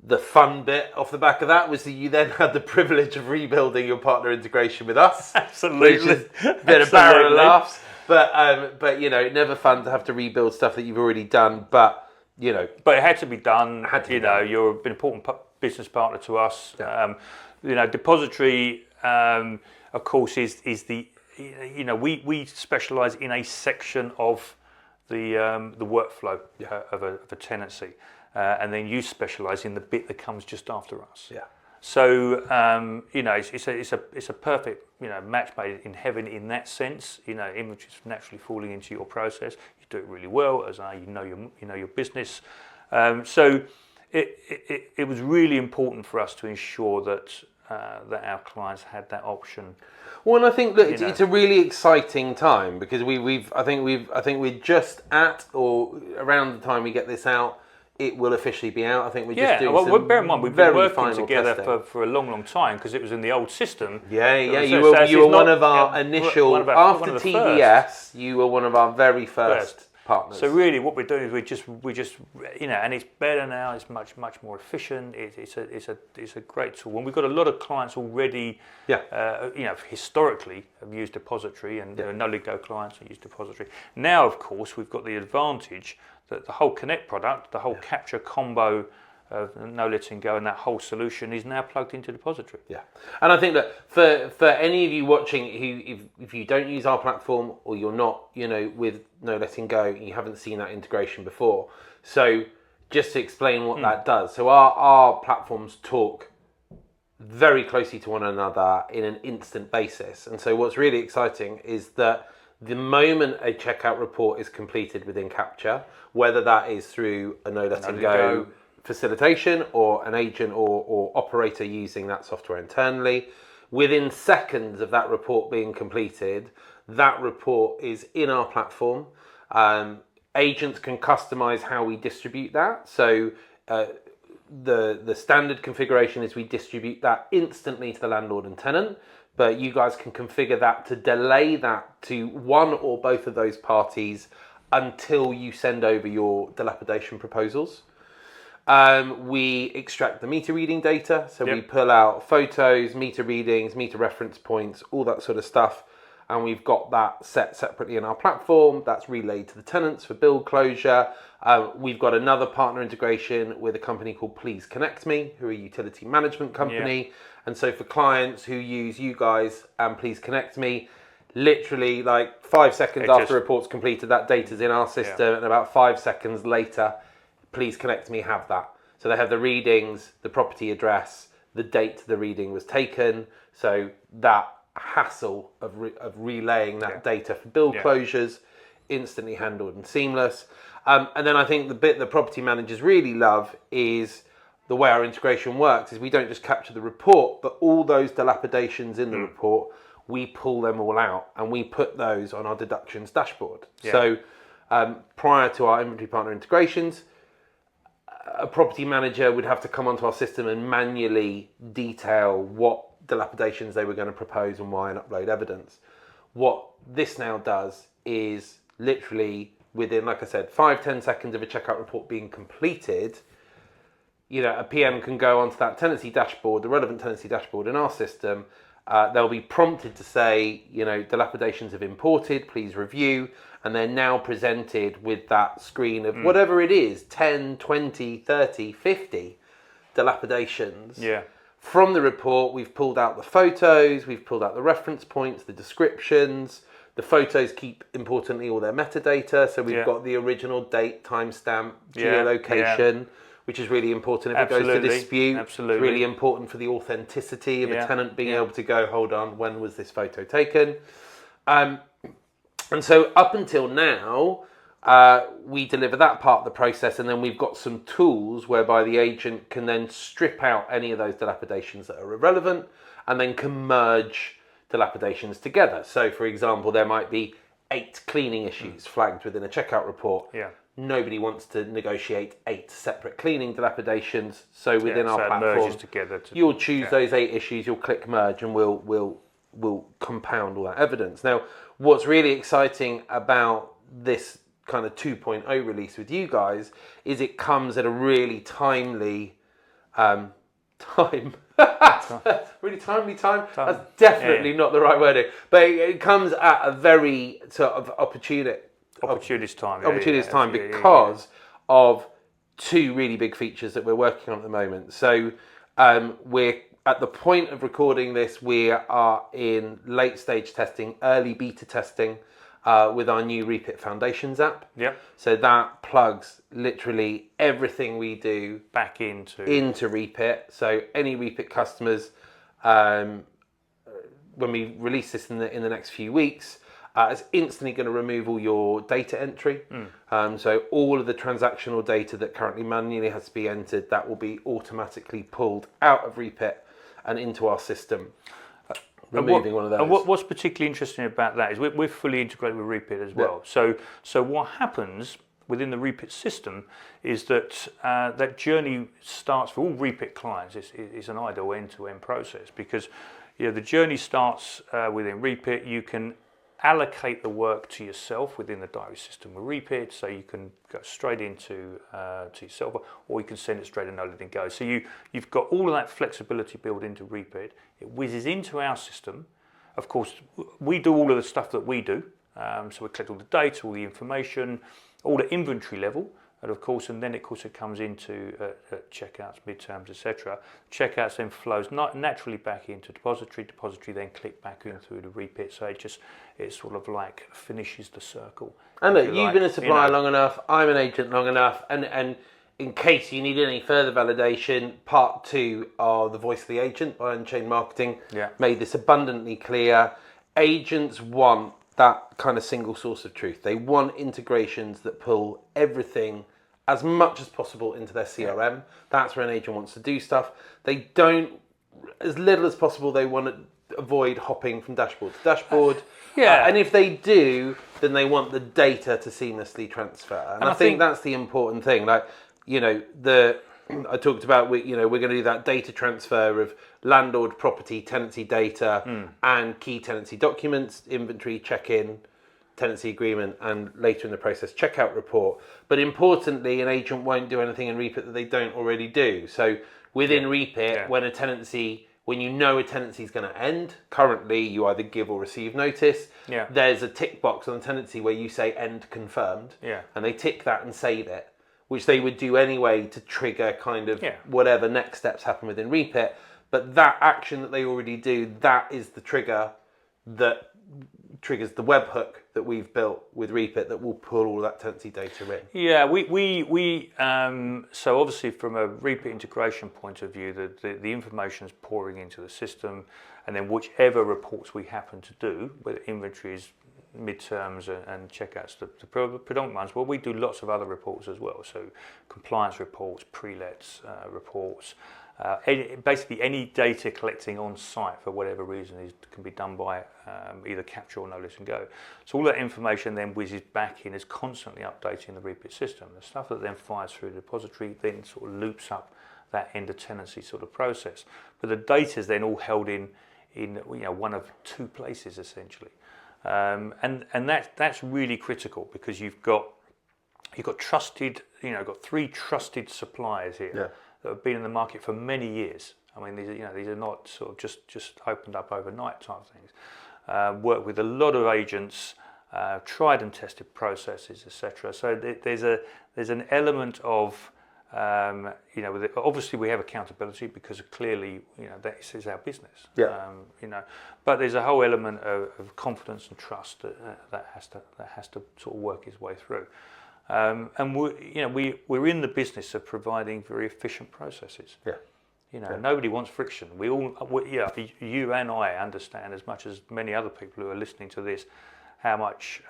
The fun bit off the back of that was that you then had the privilege of rebuilding your partner integration with us. Absolutely. Which is a bit of barrel of laughs. But never fun to have to rebuild stuff that you've already done. But But it had to be done. You're an important business partner to us. Depository, of course, is the we specialise in a section of the workflow of a tenancy. And then you specialise in the bit that comes just after us. So it's a perfect match made in heaven in that sense. Inventories naturally falling into your process. You do it really well, as you know your business. So it was really important for us to ensure that our clients had that option. Well, and I think it's a really exciting time because I think we're just at or around the time we get this out, it will officially be out. I think we're just doing some bear in mind, we've been working together for a long time because it was in the old system. You were one of our initial, after TBS, you were one of our very first partners. So really what we're doing is we just and it's better now, it's much more efficient, it's a great tool. And we've got a lot of clients already, historically have used Depository, and there are no-let-go clients that use Depository. Now, of course, we've got the advantage that the whole Connect product, the whole Capture combo of no letting go, and that whole solution is now plugged into Depository. And I think that for any of you watching who, if you don't use our platform or you're not, with no letting go, you haven't seen that integration before. So just to explain what that does. So our platforms talk very closely to one another in an instant basis. And so what's really exciting is that the moment a checkout report is completed within Capture, whether that is through a no letting go facilitation or an agent or operator using that software internally, within seconds of that report being completed, that report is in our platform. Agents can customize how we distribute that. So the standard configuration is we distribute that instantly to the landlord and tenant, but you guys can configure that to delay that to one or both of those parties until you send over your dilapidation proposals. We extract the meter reading data, so we pull out photos, meter readings, meter reference points, all that sort of stuff, and we've got that set separately in our platform. That's relayed to the tenants for bill closure. We've got another partner integration with a company called Please Connect Me, who are a utility management company. And so for clients who use you guys and Please Connect Me, literally like 5 seconds after the report's completed, that data's in our system, and about 5 seconds later, Please Connect Me have that. So they have the readings, the property address, the date the reading was taken. So that hassle of relaying that data for bill closures, instantly handled and seamless. And then I think the bit that property managers really love is the way our integration works is we don't just capture the report, but all those dilapidations in the report, we pull them all out and we put those on our deductions dashboard. So prior to our inventory partner integrations, a property manager would have to come onto our system and manually detail what dilapidations they were going to propose and why and upload evidence. What this now does is literally within, like I said, 5-10 seconds of a checkout report being completed, a PM can go onto that tenancy dashboard, the relevant tenancy dashboard in our system. They'll be prompted to say, dilapidations have imported, please review. And they're now presented with that screen of whatever it is, 10, 20, 30, 50 dilapidations. From the report, we've pulled out the photos, we've pulled out the reference points, the descriptions. The photos keep, importantly, all their metadata. So we've got the original date, timestamp, geolocation. which is really important if it goes to dispute. Absolutely. It's really important for the authenticity of a tenant being able to go, hold on, when was this photo taken? And so up until now, we deliver that part of the process, and then we've got some tools whereby the agent can then strip out any of those dilapidations that are irrelevant and then can merge dilapidations together. So, for example, there might be 8 cleaning issues flagged within a checkout report. Yeah. Nobody wants to negotiate 8 separate cleaning dilapidations. So within our so platform, it merges together you'll choose those 8 issues, you'll click merge, and we'll compound all that evidence. Now, what's really exciting about this kind of 2.0 release with you guys is it comes at a really timely time. Really timely time. That's definitely not the right wording, but it comes at a very sort of opportunist time because of 2 really big features that we're working on at the moment. So we're at the point of recording this, we are in late stage testing, early beta testing with our new Reapit Foundations app. Yep. So that plugs literally everything we do back into Reapit. So any Reapit customers, when we release this in the next few weeks, it's instantly going to remove all your data entry. So all of the transactional data that currently manually has to be entered, that will be automatically pulled out of Reapit and into our system. Removing one of those. And what's particularly interesting about that is we're fully integrated with Reapit as well. So what happens within the Reapit system is that that journey starts for all Reapit clients. It's an ideal end-to-end process because the journey starts within Reapit. You can allocate the work to yourself within the diary system with Reapit, so you can go straight into to yourself, or you can send it straight and let it go. So you've got all of that flexibility built into Reapit. It whizzes into our system. Of course, we do all of the stuff that we do. So we collect all the data, all the information, all the inventory level, and of course, and then of course it comes into checkouts, midterms, etc. Checkouts then flows naturally back into depository. Depository then click back in through the Reapit. So it sort of like finishes the circle. And look, you've been a supplier long enough. I'm an agent long enough, and in case you need any further validation, part 2 of the Voice of the Agent by Unchained Marketing made this abundantly clear. Agents want that kind of single source of truth. They want integrations that pull everything as much as possible into their CRM. That's where an agent wants to do stuff. They don't, as little as possible, they want to avoid hopping from dashboard to dashboard. And if they do, then they want the data to seamlessly transfer. And I think that's the important thing. Like, I talked about, we're going to do that data transfer of landlord property tenancy data and key tenancy documents, inventory, check-in, tenancy agreement, and later in the process, checkout report. But importantly, an agent won't do anything in Reapit that they don't already do. So within Reapit, when you know a tenancy is going to end, currently you either give or receive notice. There's a tick box on the tenancy where you say end confirmed, and they tick that and save it, which they would do anyway to trigger kind of whatever next steps happen within Reapit. But that action that they already do, that is the trigger that triggers the webhook that we've built with Reapit that will pull all that tenancy data in. Yeah, so obviously from a Reapit integration point of view, the information is pouring into the system, and then whichever reports we happen to do, whether inventories, midterms and checkouts, the predominant ones, well, we do lots of other reports as well. So compliance reports, pre-lets reports, basically any data collecting on site for whatever reason can be done by either Kaptur or No Listen Go. So all that information then whizzes back in, is constantly updating the Reapit system. The stuff that then fires through the depository then sort of loops up that end of tenancy sort of process. But the data is then all held in one of 2 places essentially. And that's really critical because you've got trusted, got 3 trusted suppliers here that have been in the market for many years. I mean, these are not sort of just opened up overnight type things. Work with a lot of agents, tried and tested processes, etc. So there's an element of obviously we have accountability because clearly that is our business. But there's a whole element of confidence and trust that has to sort of work its way through. And we're in the business of providing very efficient processes. Yeah. Nobody wants friction. You and I understand as much as many other people who are listening to this how much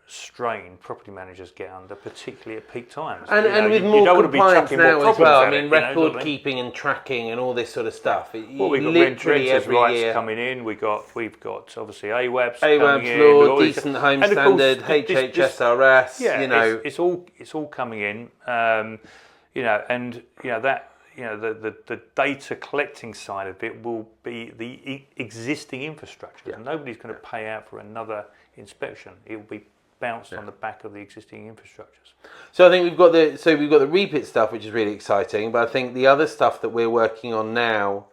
strain property managers get under, particularly at peak times. And with more compliance now as well. I mean, record keeping and tracking and all this sort of stuff. Well, we've got renters' rights coming in. We've got obviously AWABs coming in. Law, decent home standard, HHSRS. It's all coming in. The data collecting side of it will be the existing infrastructure. Yeah. Nobody's going to pay out for another inspection. It will be bounced on the back of the existing infrastructures. So I think we've got the Reapit stuff, which is really exciting. But I think the other stuff that we're working on now,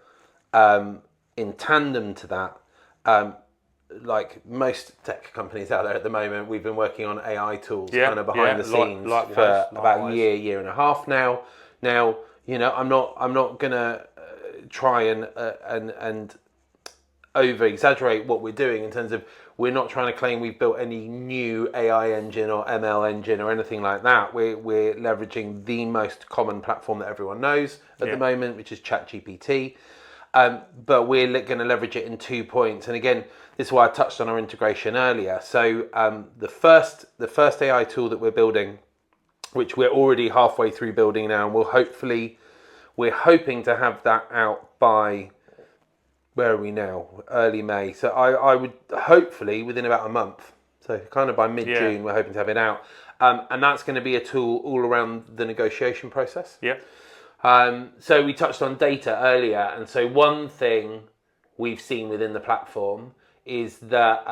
in tandem to that, like most tech companies out there at the moment, we've been working on AI tools kind of behind the scenes for about a year and a half now. Now, I'm not gonna try and over exaggerate what we're doing in terms of we're not trying to claim we've built any new AI engine or ML engine or anything like that. We're leveraging the most common platform that everyone knows at the moment, which is ChatGPT. But we're going to leverage it in 2 points. And again, this is why I touched on our integration earlier. So the first AI tool that we're building, which we're already halfway through building now, and we're hoping to have that out by, where are we now? Early May. So I would hopefully within about a month. So kind of by mid-June, we're hoping to have it out. And that's going to be a tool all around the negotiation process. Yeah. So we touched on data earlier. And so one thing we've seen within the platform is that,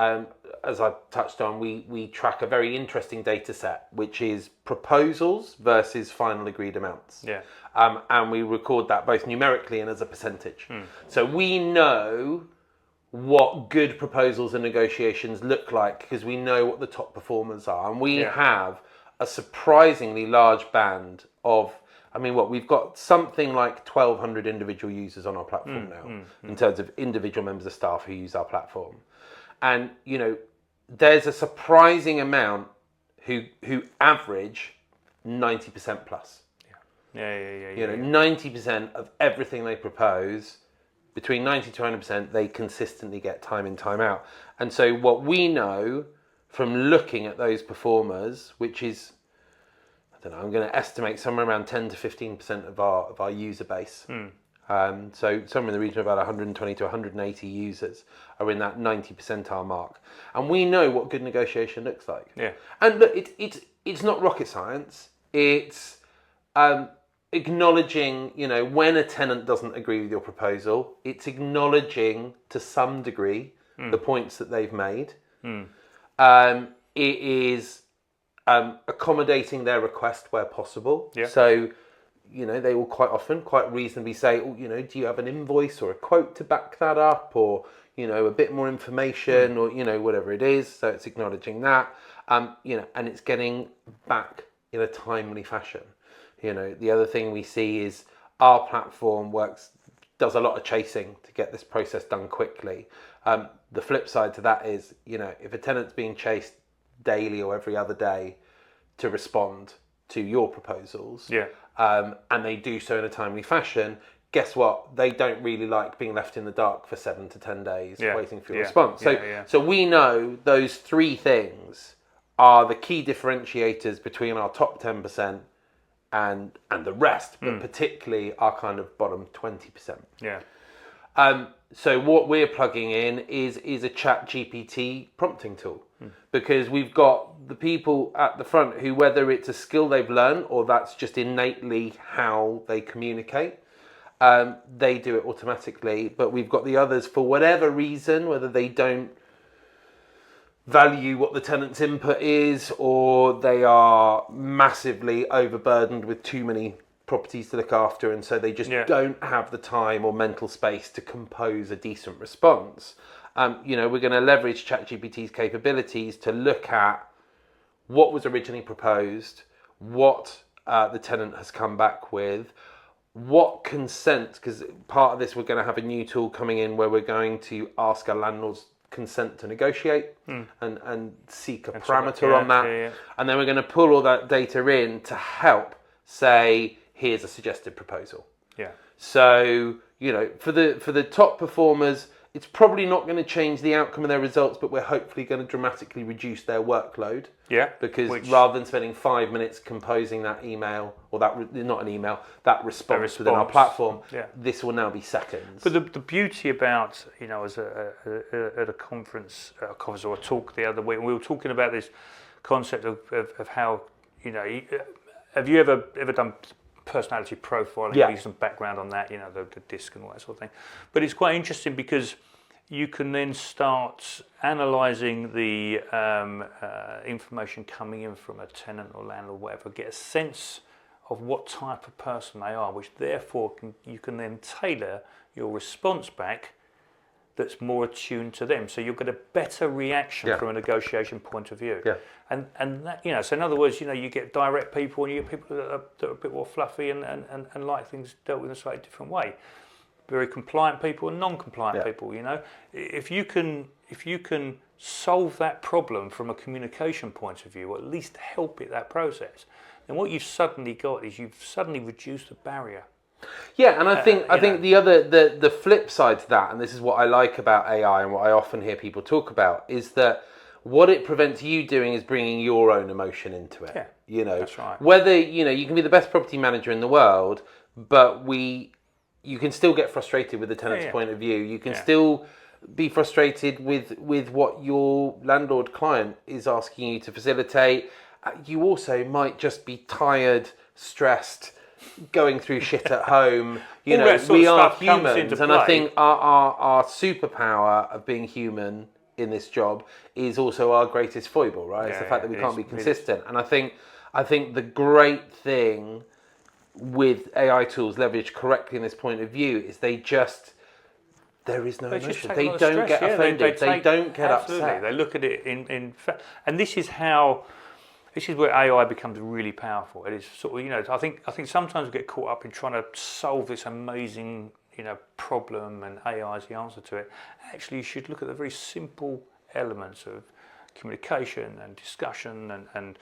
as I touched on, we track a very interesting data set, which is proposals versus final agreed amounts. Yeah. And we record that both numerically and as a percentage. So we know what good proposals and negotiations look like because we know what the top performers are. And we have a surprisingly large band of, we've got something like 1,200 individual users on our platform now in terms of individual members of staff who use our platform. And, there's a surprising amount who average 90% plus. Yeah. 90% of everything they propose, between 90 to 100%, they consistently get time in, time out. And so what we know from looking at those performers, which is, I'm going to estimate somewhere around 10 to 15% of our user base. So somewhere in the region of about 120 to 180 users are in that 90 percentile mark. And we know what good negotiation looks like. Yeah. And look, it's not rocket science. It's acknowledging, when a tenant doesn't agree with your proposal, it's acknowledging to some degree the points that they've made. It is accommodating their request where possible. Yeah. So, they will quite reasonably say, do you have an invoice or a quote to back that up, or, a bit more information, or, whatever it is. So it's acknowledging that, and it's getting back in a timely fashion. The other thing we see is our platform does a lot of chasing to get this process done quickly. The flip side to that is, if a tenant's being chased daily or every other day to respond to your proposals, and they do so in a timely fashion, guess what? They don't really like being left in the dark for 7 to 10 days waiting for your response. So we know those three things are the key differentiators between our top 10% and the rest, but particularly our kind of bottom 20%. Yeah. So what we're plugging in is a ChatGPT prompting tool, because we've got the people at the front who, whether it's a skill they've learned or that's just innately how they communicate, they do it automatically. But we've got the others, for whatever reason, whether they don't value what the tenant's input is, or they are massively overburdened with too many properties to look after, and so they just don't have the time or mental space to compose a decent response. We're going to leverage ChatGPT's capabilities to look at what was originally proposed, what the tenant has come back with, what consent, because part of this we're going to have a new tool coming in where we're going to ask our landlords consent to negotiate and seek a parameter on that. And then we're going to pull all that data in to help say, here's a suggested proposal. Yeah. So, for the top performers, it's probably not going to change the outcome of their results, but we're hopefully going to dramatically reduce their workload. Yeah. Because rather than spending 5 minutes composing that email, or that response within our platform, this will now be seconds. But the beauty about, I was at a conference or a talk the other week, and we were talking about this concept of how, have you ever done personality profiling? Yeah. Give you some background on that, the DISC and all that sort of thing. But it's quite interesting because you can then start analysing the information coming in from a tenant or landlord, whatever, get a sense of what type of person they are, which therefore you can then tailor your response back that's more attuned to them. So you'll get a better reaction from a negotiation point of view. Yeah. And that, so in other words, you get direct people and you get people that are a bit more fluffy and like things dealt with in a slightly different way. Very compliant people and non-compliant people, If you can solve that problem from a communication point of view, or at least help it that process, then what you've suddenly got is you've suddenly reduced the barrier. Yeah, and I think the flip side to that, and this is what I like about AI and what I often hear people talk about, is that what it prevents you doing is bringing your own emotion into it. Yeah, that's right. Whether you can be the best property manager in the world, but you can still get frustrated with the tenant's point of view. You can still be frustrated with what your landlord client is asking you to facilitate. You also might just be tired, stressed, going through shit at home. We are humans, and I think our superpower of being human in this job is also our greatest foible, right? It's the fact that we can't be consistent. And I think the great thing with AI tools leveraged correctly in this point of view is there is no emotion. They don't get offended. They don't get upset. They look at it in fact, and this is where AI becomes really powerful. It is sort of, I think sometimes we get caught up in trying to solve this amazing, problem, and AI is the answer to it. Actually, you should look at the very simple elements of communication and discussion and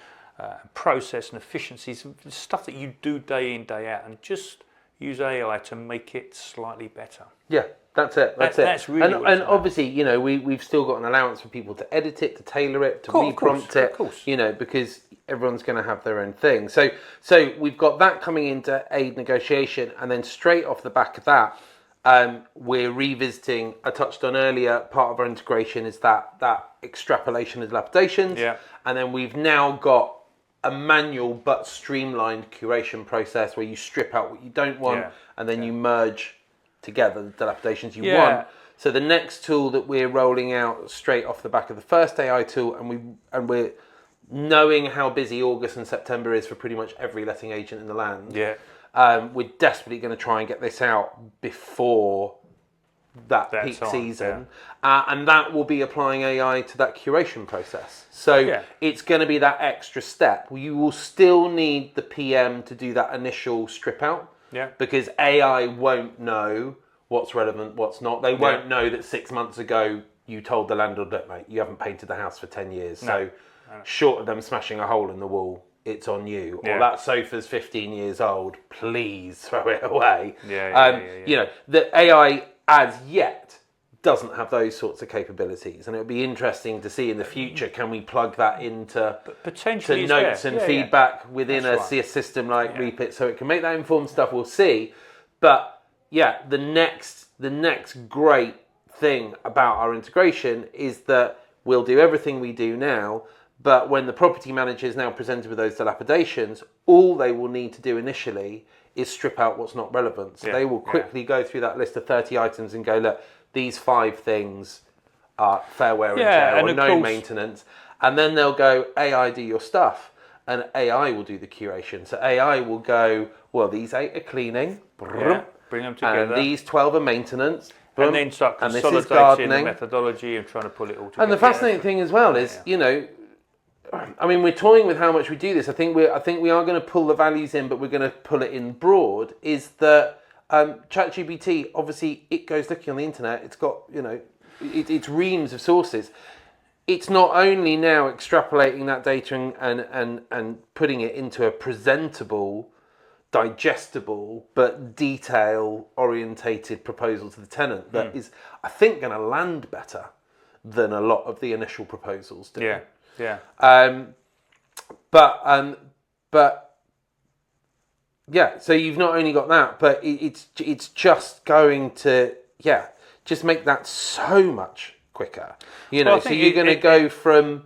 process and efficiencies, stuff that you do day in, day out, and just use AI to make it slightly better. Yeah, that's it. That's really and obviously, we've still got an allowance for people to edit it, to tailor it, to reprompt it. Of course. Because everyone's going to have their own thing. So we've got that coming into aid negotiation, and then straight off the back of that, we're revisiting. I touched on earlier. Part of our integration is that extrapolation of dilapidations. Yeah. And then we've now got a manual but streamlined curation process where you strip out what you don't want and then you merge together the dilapidations you want. So the next tool that we're rolling out straight off the back of the first AI tool, and we're knowing how busy August and September is for pretty much every letting agent in the land. We're desperately going to try and get this out before that peak season, and that will be applying AI to that curation process. So it's going to be that extra step. You will still need the PM to do that initial strip out, because AI won't know what's relevant, what's not. They won't know that 6 months ago you told the landlord, look mate, you haven't painted the house for 10 years, so short of them smashing a hole in the wall, it's on you. Or that sofa's 15 years old, please throw it away. The AI as yet doesn't have those sorts of capabilities, and it would be interesting to see in the future, can we plug that into potentially to notes and feedback within a system like Reapit, so it can make that informed stuff. We'll see. But the next great thing about our integration is that we'll do everything we do now, but when the property manager is now presented with those dilapidations, all they will need to do initially is strip out what's not relevant. So they will quickly go through that list of 30 items and go, look, these 5 things are fair wear and tear or no maintenance. And then they'll go, AI, do your stuff. And AI will do the curation. So AI will go, well, these 8 are cleaning. Bring them together. And these 12 are maintenance. And then start consolidating the methodology and trying to pull it all together. And the fascinating thing as well is, we're toying with how much we do this. I think we are going to pull the values in, but we're going to pull it in broad. Is that ChatGPT? Obviously, it goes looking on the internet. It's got it's reams of sources. It's not only now extrapolating that data and putting it into a presentable, digestible, but detail-orientated proposal to the tenant that is, I think, going to land better than a lot of the initial proposals do. Yeah. But yeah, so you've not only got that, but it's just going to just make that so much quicker. So you're going to go from,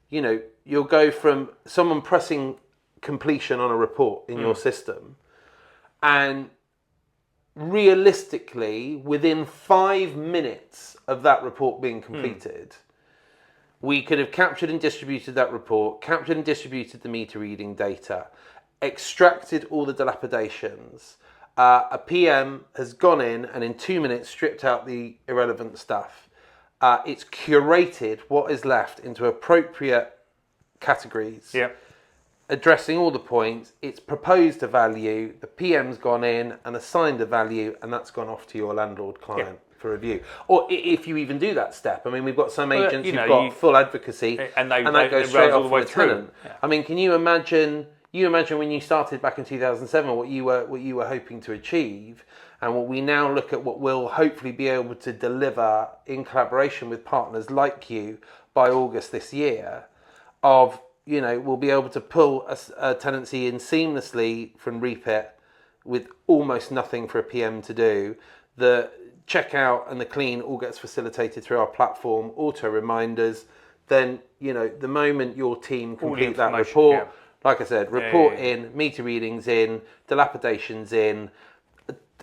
you'll go from someone pressing completion on a report in your system, and realistically, within 5 minutes of that report being completed, we could have captured and distributed that report, captured and distributed the meter reading data, extracted all the dilapidations. A PM has gone in and in 2 minutes stripped out the irrelevant stuff. It's curated what is left into appropriate categories, addressing all the points. It's proposed a value. The PM's gone in and assigned a value, and that's gone off to your landlord client for review. Or if you even do that step. I mean, we've got some agents who've got full advocacy, and that goes straight off to the tenant. I mean, can you imagine? When you started back in 2007, what you were hoping to achieve, and what we now look at, what we'll hopefully be able to deliver in collaboration with partners like you by August this year, of we'll be able to pull a tenancy in seamlessly from Reapit with almost nothing for a PM to do. The checkout and the clean all gets facilitated through our platform, auto reminders. Then the moment your team complete that report. Like I said, report in, meter readings in, dilapidations in,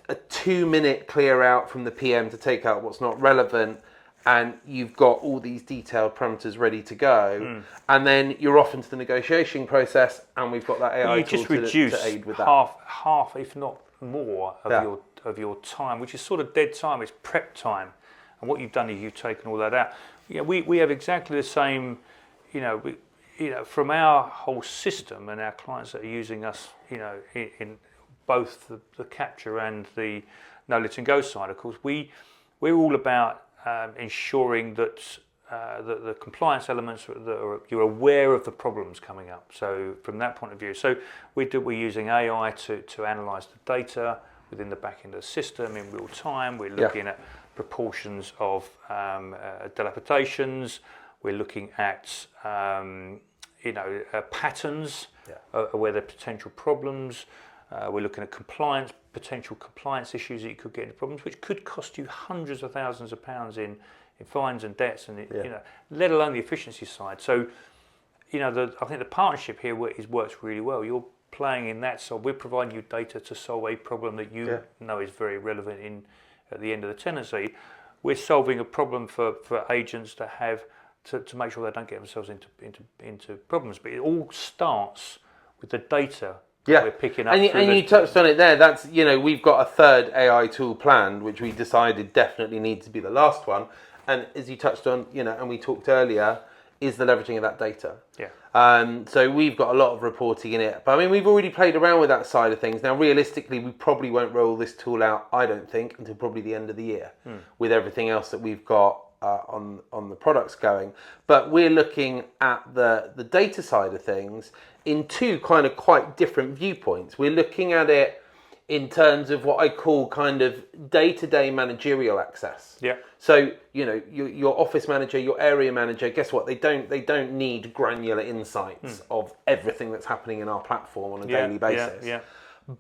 a 2-minute clear out from the PM to take out what's not relevant, and you've got all these detailed parameters ready to go. And then you're off into the negotiation process, and we've got that AI tool to aid with that. Half, if not more, of your time, which is sort of dead time. It's prep time, and what you've done is you've taken all that out. We have exactly the same, from our whole system and our clients that are using us, in both the capture and the no let and go side. Of course, we're all about ensuring that the compliance elements you're aware of the problems coming up. So from that point of view, we're using AI to analyse the data within the back end of the system in real time. We're looking at proportions of dilapidations. We're looking at patterns where there are potential problems. We're looking at potential compliance issues that you could get into problems, which could cost you hundreds of thousands of pounds in fines and debts, and let alone the efficiency side. So, I think the partnership here works really well. You're playing in that, so we're providing you data to solve a problem that you know is very relevant at the end of the tenancy. We're solving a problem for agents to have to make sure they don't get themselves into problems. But it all starts with the data we're picking up. And you touched on it there. That's we've got a third AI tool planned, which we decided definitely needs to be the last one. And as you touched on, and we talked earlier, is the leveraging of that data. So we've got a lot of reporting in it. But I mean, we've already played around with that side of things. Now, realistically, we probably won't roll this tool out, I don't think, until probably the end of the year with everything else that we've got on the products going. But we're looking at the data side of things in two kind of quite different viewpoints. We're looking at it in terms of what I call kind of day-to-day managerial access. So your office manager, your area manager, guess what? They don't need granular insights of everything that's happening in our platform on a daily basis.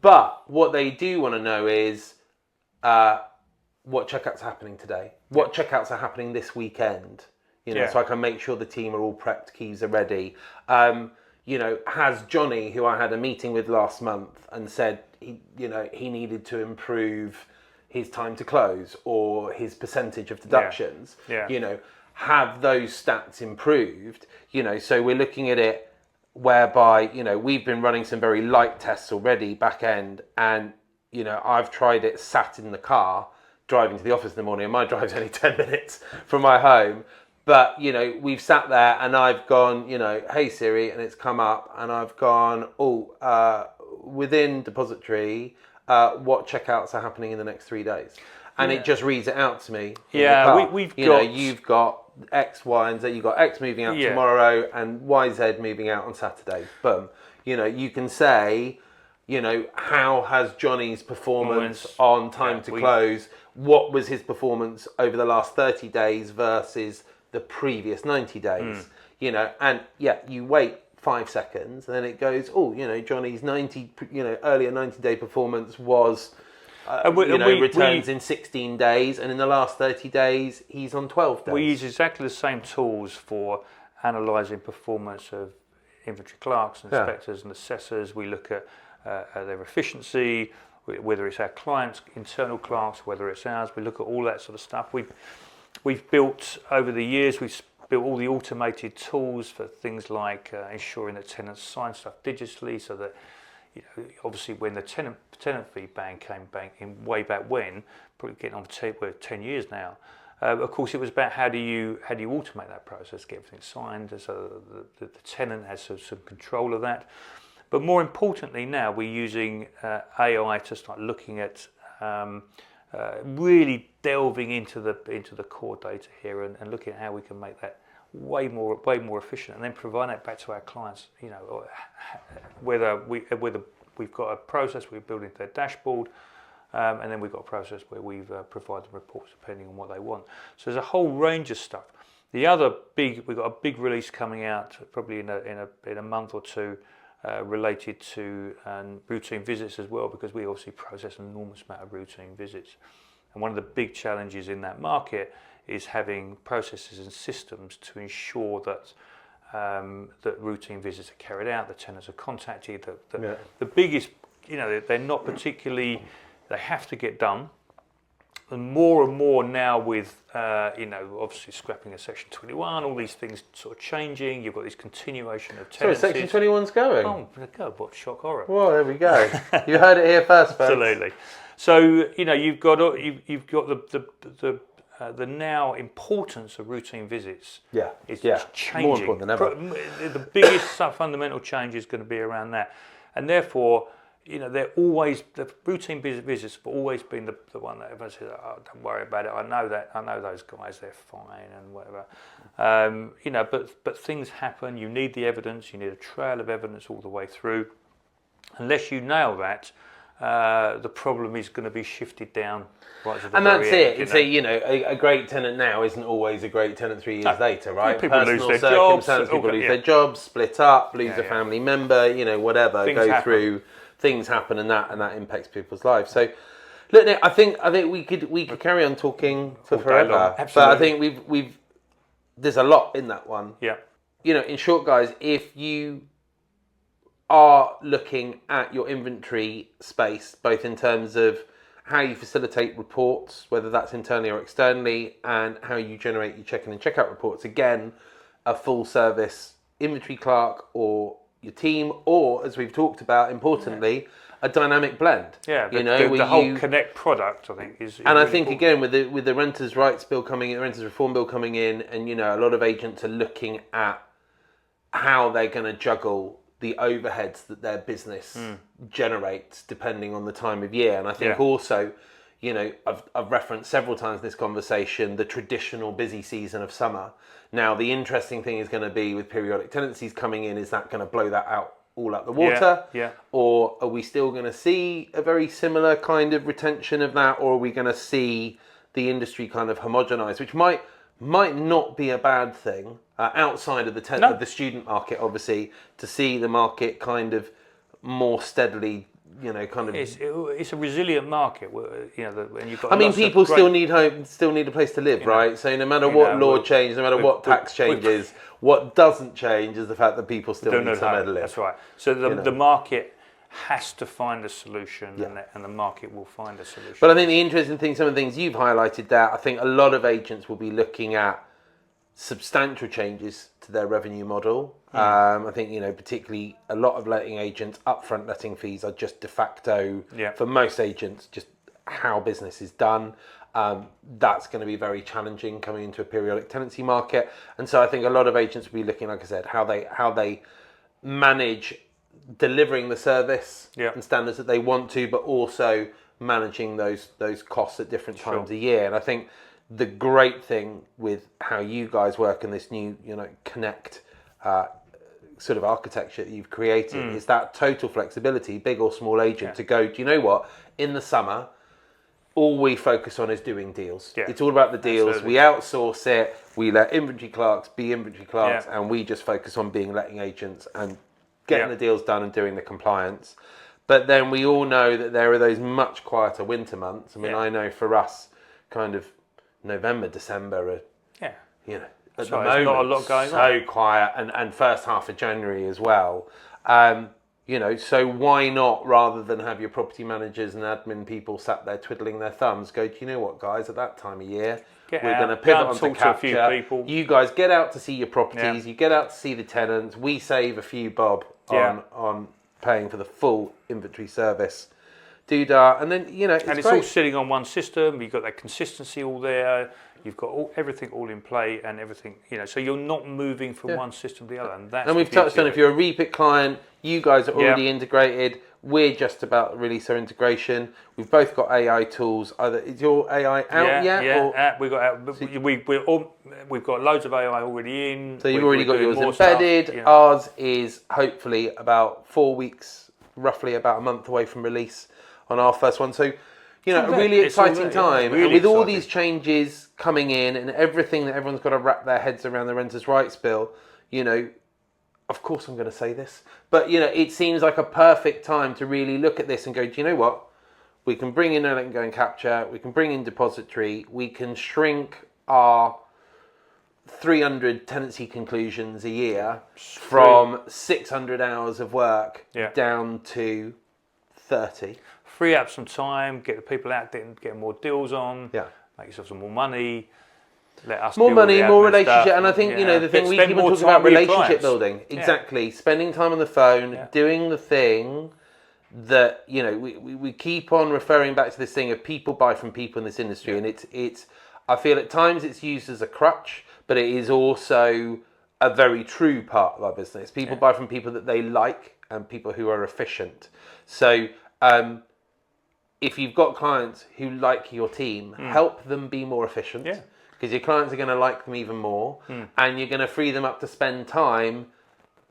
But what they do want to know is what checkouts are happening today, what checkouts are happening this weekend. So I can make sure the team are all prepped, keys are ready. Has Johnny, who I had a meeting with last month and said he needed to improve his time to close or his percentage of deductions, have those stats improved? So we're looking at it whereby, we've been running some very light tests already back end, and, I've tried it sat in the car driving to the office in the morning, and my drive's only 10 minutes from my home. But, we've sat there and I've gone, hey Siri, and it's come up and I've gone, within Depositary, what checkouts are happening in the next 3 days? and it just reads it out to me. Yeah, we've got... you've got X, Y, and Z. You've got X moving out tomorrow and YZ moving out on Saturday. Boom. You can say, how has Johnny's performance on time to close? What was his performance over the last 30 days versus the previous 90 days? And you wait 5 seconds, and then it goes, Johnny's earlier 90-day performance was, returns in 16 days, and in the last 30 days, he's on 12 days. We use exactly the same tools for analysing performance of inventory clerks, inspectors and assessors. We look at their efficiency, whether it's our clients' internal clerks, whether it's ours. We look at all that sort of stuff. We've built, over the years, we've built all the automated tools for things like ensuring that tenants sign stuff digitally, so that obviously when the tenant fee ban came back in way back when, probably getting on for 10 years now. Of course, it was about how do you automate that process, get everything signed, so the tenant has some control of that. But more importantly, now we're using AI to start looking at really delving into the core data here and looking at how we can make that way more efficient, and then provide that back to our clients. Whether we've got a process we're building their dashboard, and then we've got a process where we've provided reports depending on what they want. So there's a whole range of stuff. We've got a big release coming out probably in a month or two, related to routine visits as well, because we obviously process an enormous amount of routine visits. And one of the big challenges in that market is having processes and systems to ensure that that routine visits are carried out, the tenants are contacted. The biggest, they're not particularly, they have to get done. And more now with, obviously scrapping of Section 21, all these things sort of changing. You've got this continuation of tenancies. So Section 21's going? Oh, God, what shock horror. Well, there we go. You heard it here first, folks. Absolutely. So, you've got the now importance of routine visits. Is changing. More important than ever. The biggest fundamental change is going to be around that. And therefore, they're always, the routine visits have always been the one that everyone says, oh, don't worry about it, I know those guys, they're fine and whatever. But things happen, you need the evidence, you need a trail of evidence all the way through. Unless you nail that, the problem is going to be shifted down right to the and very that's end, it. It's a great tenant now isn't always a great tenant 3 years later, right? People Personal lose their jobs, people lose their jobs, split up, lose a family member, whatever, things go happen. through. Things happen, and that impacts people's lives. So, look, Nick, I think we could carry on talking for forever. But I think we've there's a lot in that one. Yeah. In short, guys, if you are looking at your inventory space, both in terms of how you facilitate reports, whether that's internally or externally, and how you generate your check-in and check-out reports, again, a full service inventory clerk or your team, or as we've talked about, importantly, a dynamic blend. Yeah, the whole Connect product, I think, is. And really I think important. Again, with the renters' rights bill coming in, the renters' reform bill coming in, and a lot of agents are looking at how they're going to juggle the overheads that their business generates depending on the time of year. And I think also, I've referenced several times in this conversation the traditional busy season of summer. Now, the interesting thing is going to be with periodic tenancies coming in, is that going to blow that out all out the water? Yeah. Or are we still going to see a very similar kind of retention of that? Or are we going to see the industry kind of homogenise, which might not be a bad thing outside of the student market, obviously, to see the market kind of more steadily, It's a resilient market, and you've got. I mean, people still need home, still need a place to live, right? So no matter what law changes, no matter what tax changes, what doesn't change is the fact that people still need somewhere to live. That's right. So the market has to find a solution, and the market will find a solution. But I think the interesting thing, some of the things you've highlighted there, I think a lot of agents will be looking at substantial changes to their revenue model. I think, particularly a lot of letting agents, upfront letting fees are just de facto, for most agents, just how business is done. That's going to be very challenging coming into a periodic tenancy market. And so I think a lot of agents will be looking, like I said, how they manage delivering the service and standards that they want to, but also managing those costs at different times a year. And I think the great thing with how you guys work in this new, Connect sort of architecture that you've created is that total flexibility, big or small agent, to go, do you know what? In the summer, all we focus on is doing deals. Yeah. It's all about the deals. Absolutely. We outsource it. We let inventory clerks be inventory clerks, and we just focus on being letting agents and getting the deals done and doing the compliance. But then we all know that there are those much quieter winter months. I mean, I know for us, kind of November, December are, at the moment, not a lot going on. Quiet, and first half of January as well. So why not, rather than have your property managers and admin people sat there twiddling their thumbs, go, do you know what, guys, at that time of year, we're going to pivot onto Kaptur. You guys get out to see your properties, you get out to see the tenants, we save a few bob on paying for the full inventory service. Doodah, and then, it's all sitting on one system, you've got that consistency all there, you've got everything all in play and everything, so you're not moving from one system to the other. And we've touched on, if you're a Reapit client, you guys are already integrated. We're just about to release our integration. We've both got AI tools. Is your AI out yet? Yeah, we've got loads of AI already in. So you've already got yours embedded. Ours is hopefully about 4 weeks, roughly about a month away from release on our first one. So, a really exciting time. Really, and with all these changes coming in and everything that everyone's got to wrap their heads around the Renters' Rights Bill, of course I'm going to say this, but it seems like a perfect time to really look at this and go, do you know what? We can bring in Let Go and Capture, we can bring in Depository, we can shrink our 300 tenancy conclusions a year from 600 hours of work down to 30. Free up some time, get the people out there and get more deals on, make yourself some more money. Let us more money, more relationship, and I think the thing we keep on talking about relationship building. Exactly, spending time on the phone, doing the thing that we keep on referring back to this thing of people buy from people in this industry, and it's. I feel at times it's used as a crutch, but it is also a very true part of our business. People buy from people that they like and people who are efficient. So. If you've got clients who like your team, help them be more efficient. Yeah. Because your clients are going to like them even more, and you're going to free them up to spend time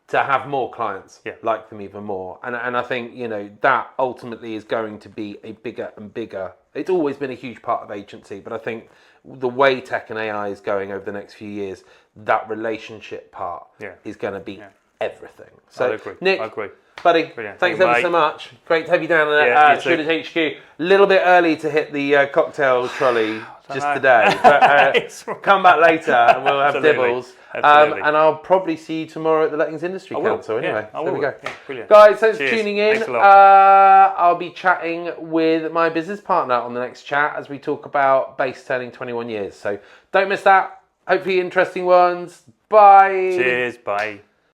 to have more clients like them even more. And I think that ultimately is going to be a bigger and bigger. It's always been a huge part of agency, but I think the way tech and AI is going over the next few years, that relationship part is going to be everything. So, I agree. Nick, I agree. Buddy, thanks ever so much. Great to have you down at Student HQ. A little bit early to hit the cocktail trolley today, but come back later and we'll have dibbles. And I'll probably see you tomorrow at the Lettings Industry Council. Anyway, there we go. Yeah, brilliant. Guys, thanks for tuning in. I'll be chatting with my business partner on the next chat as we talk about Base turning 21 years. So don't miss that. Hopefully interesting ones. Bye. Cheers. Bye.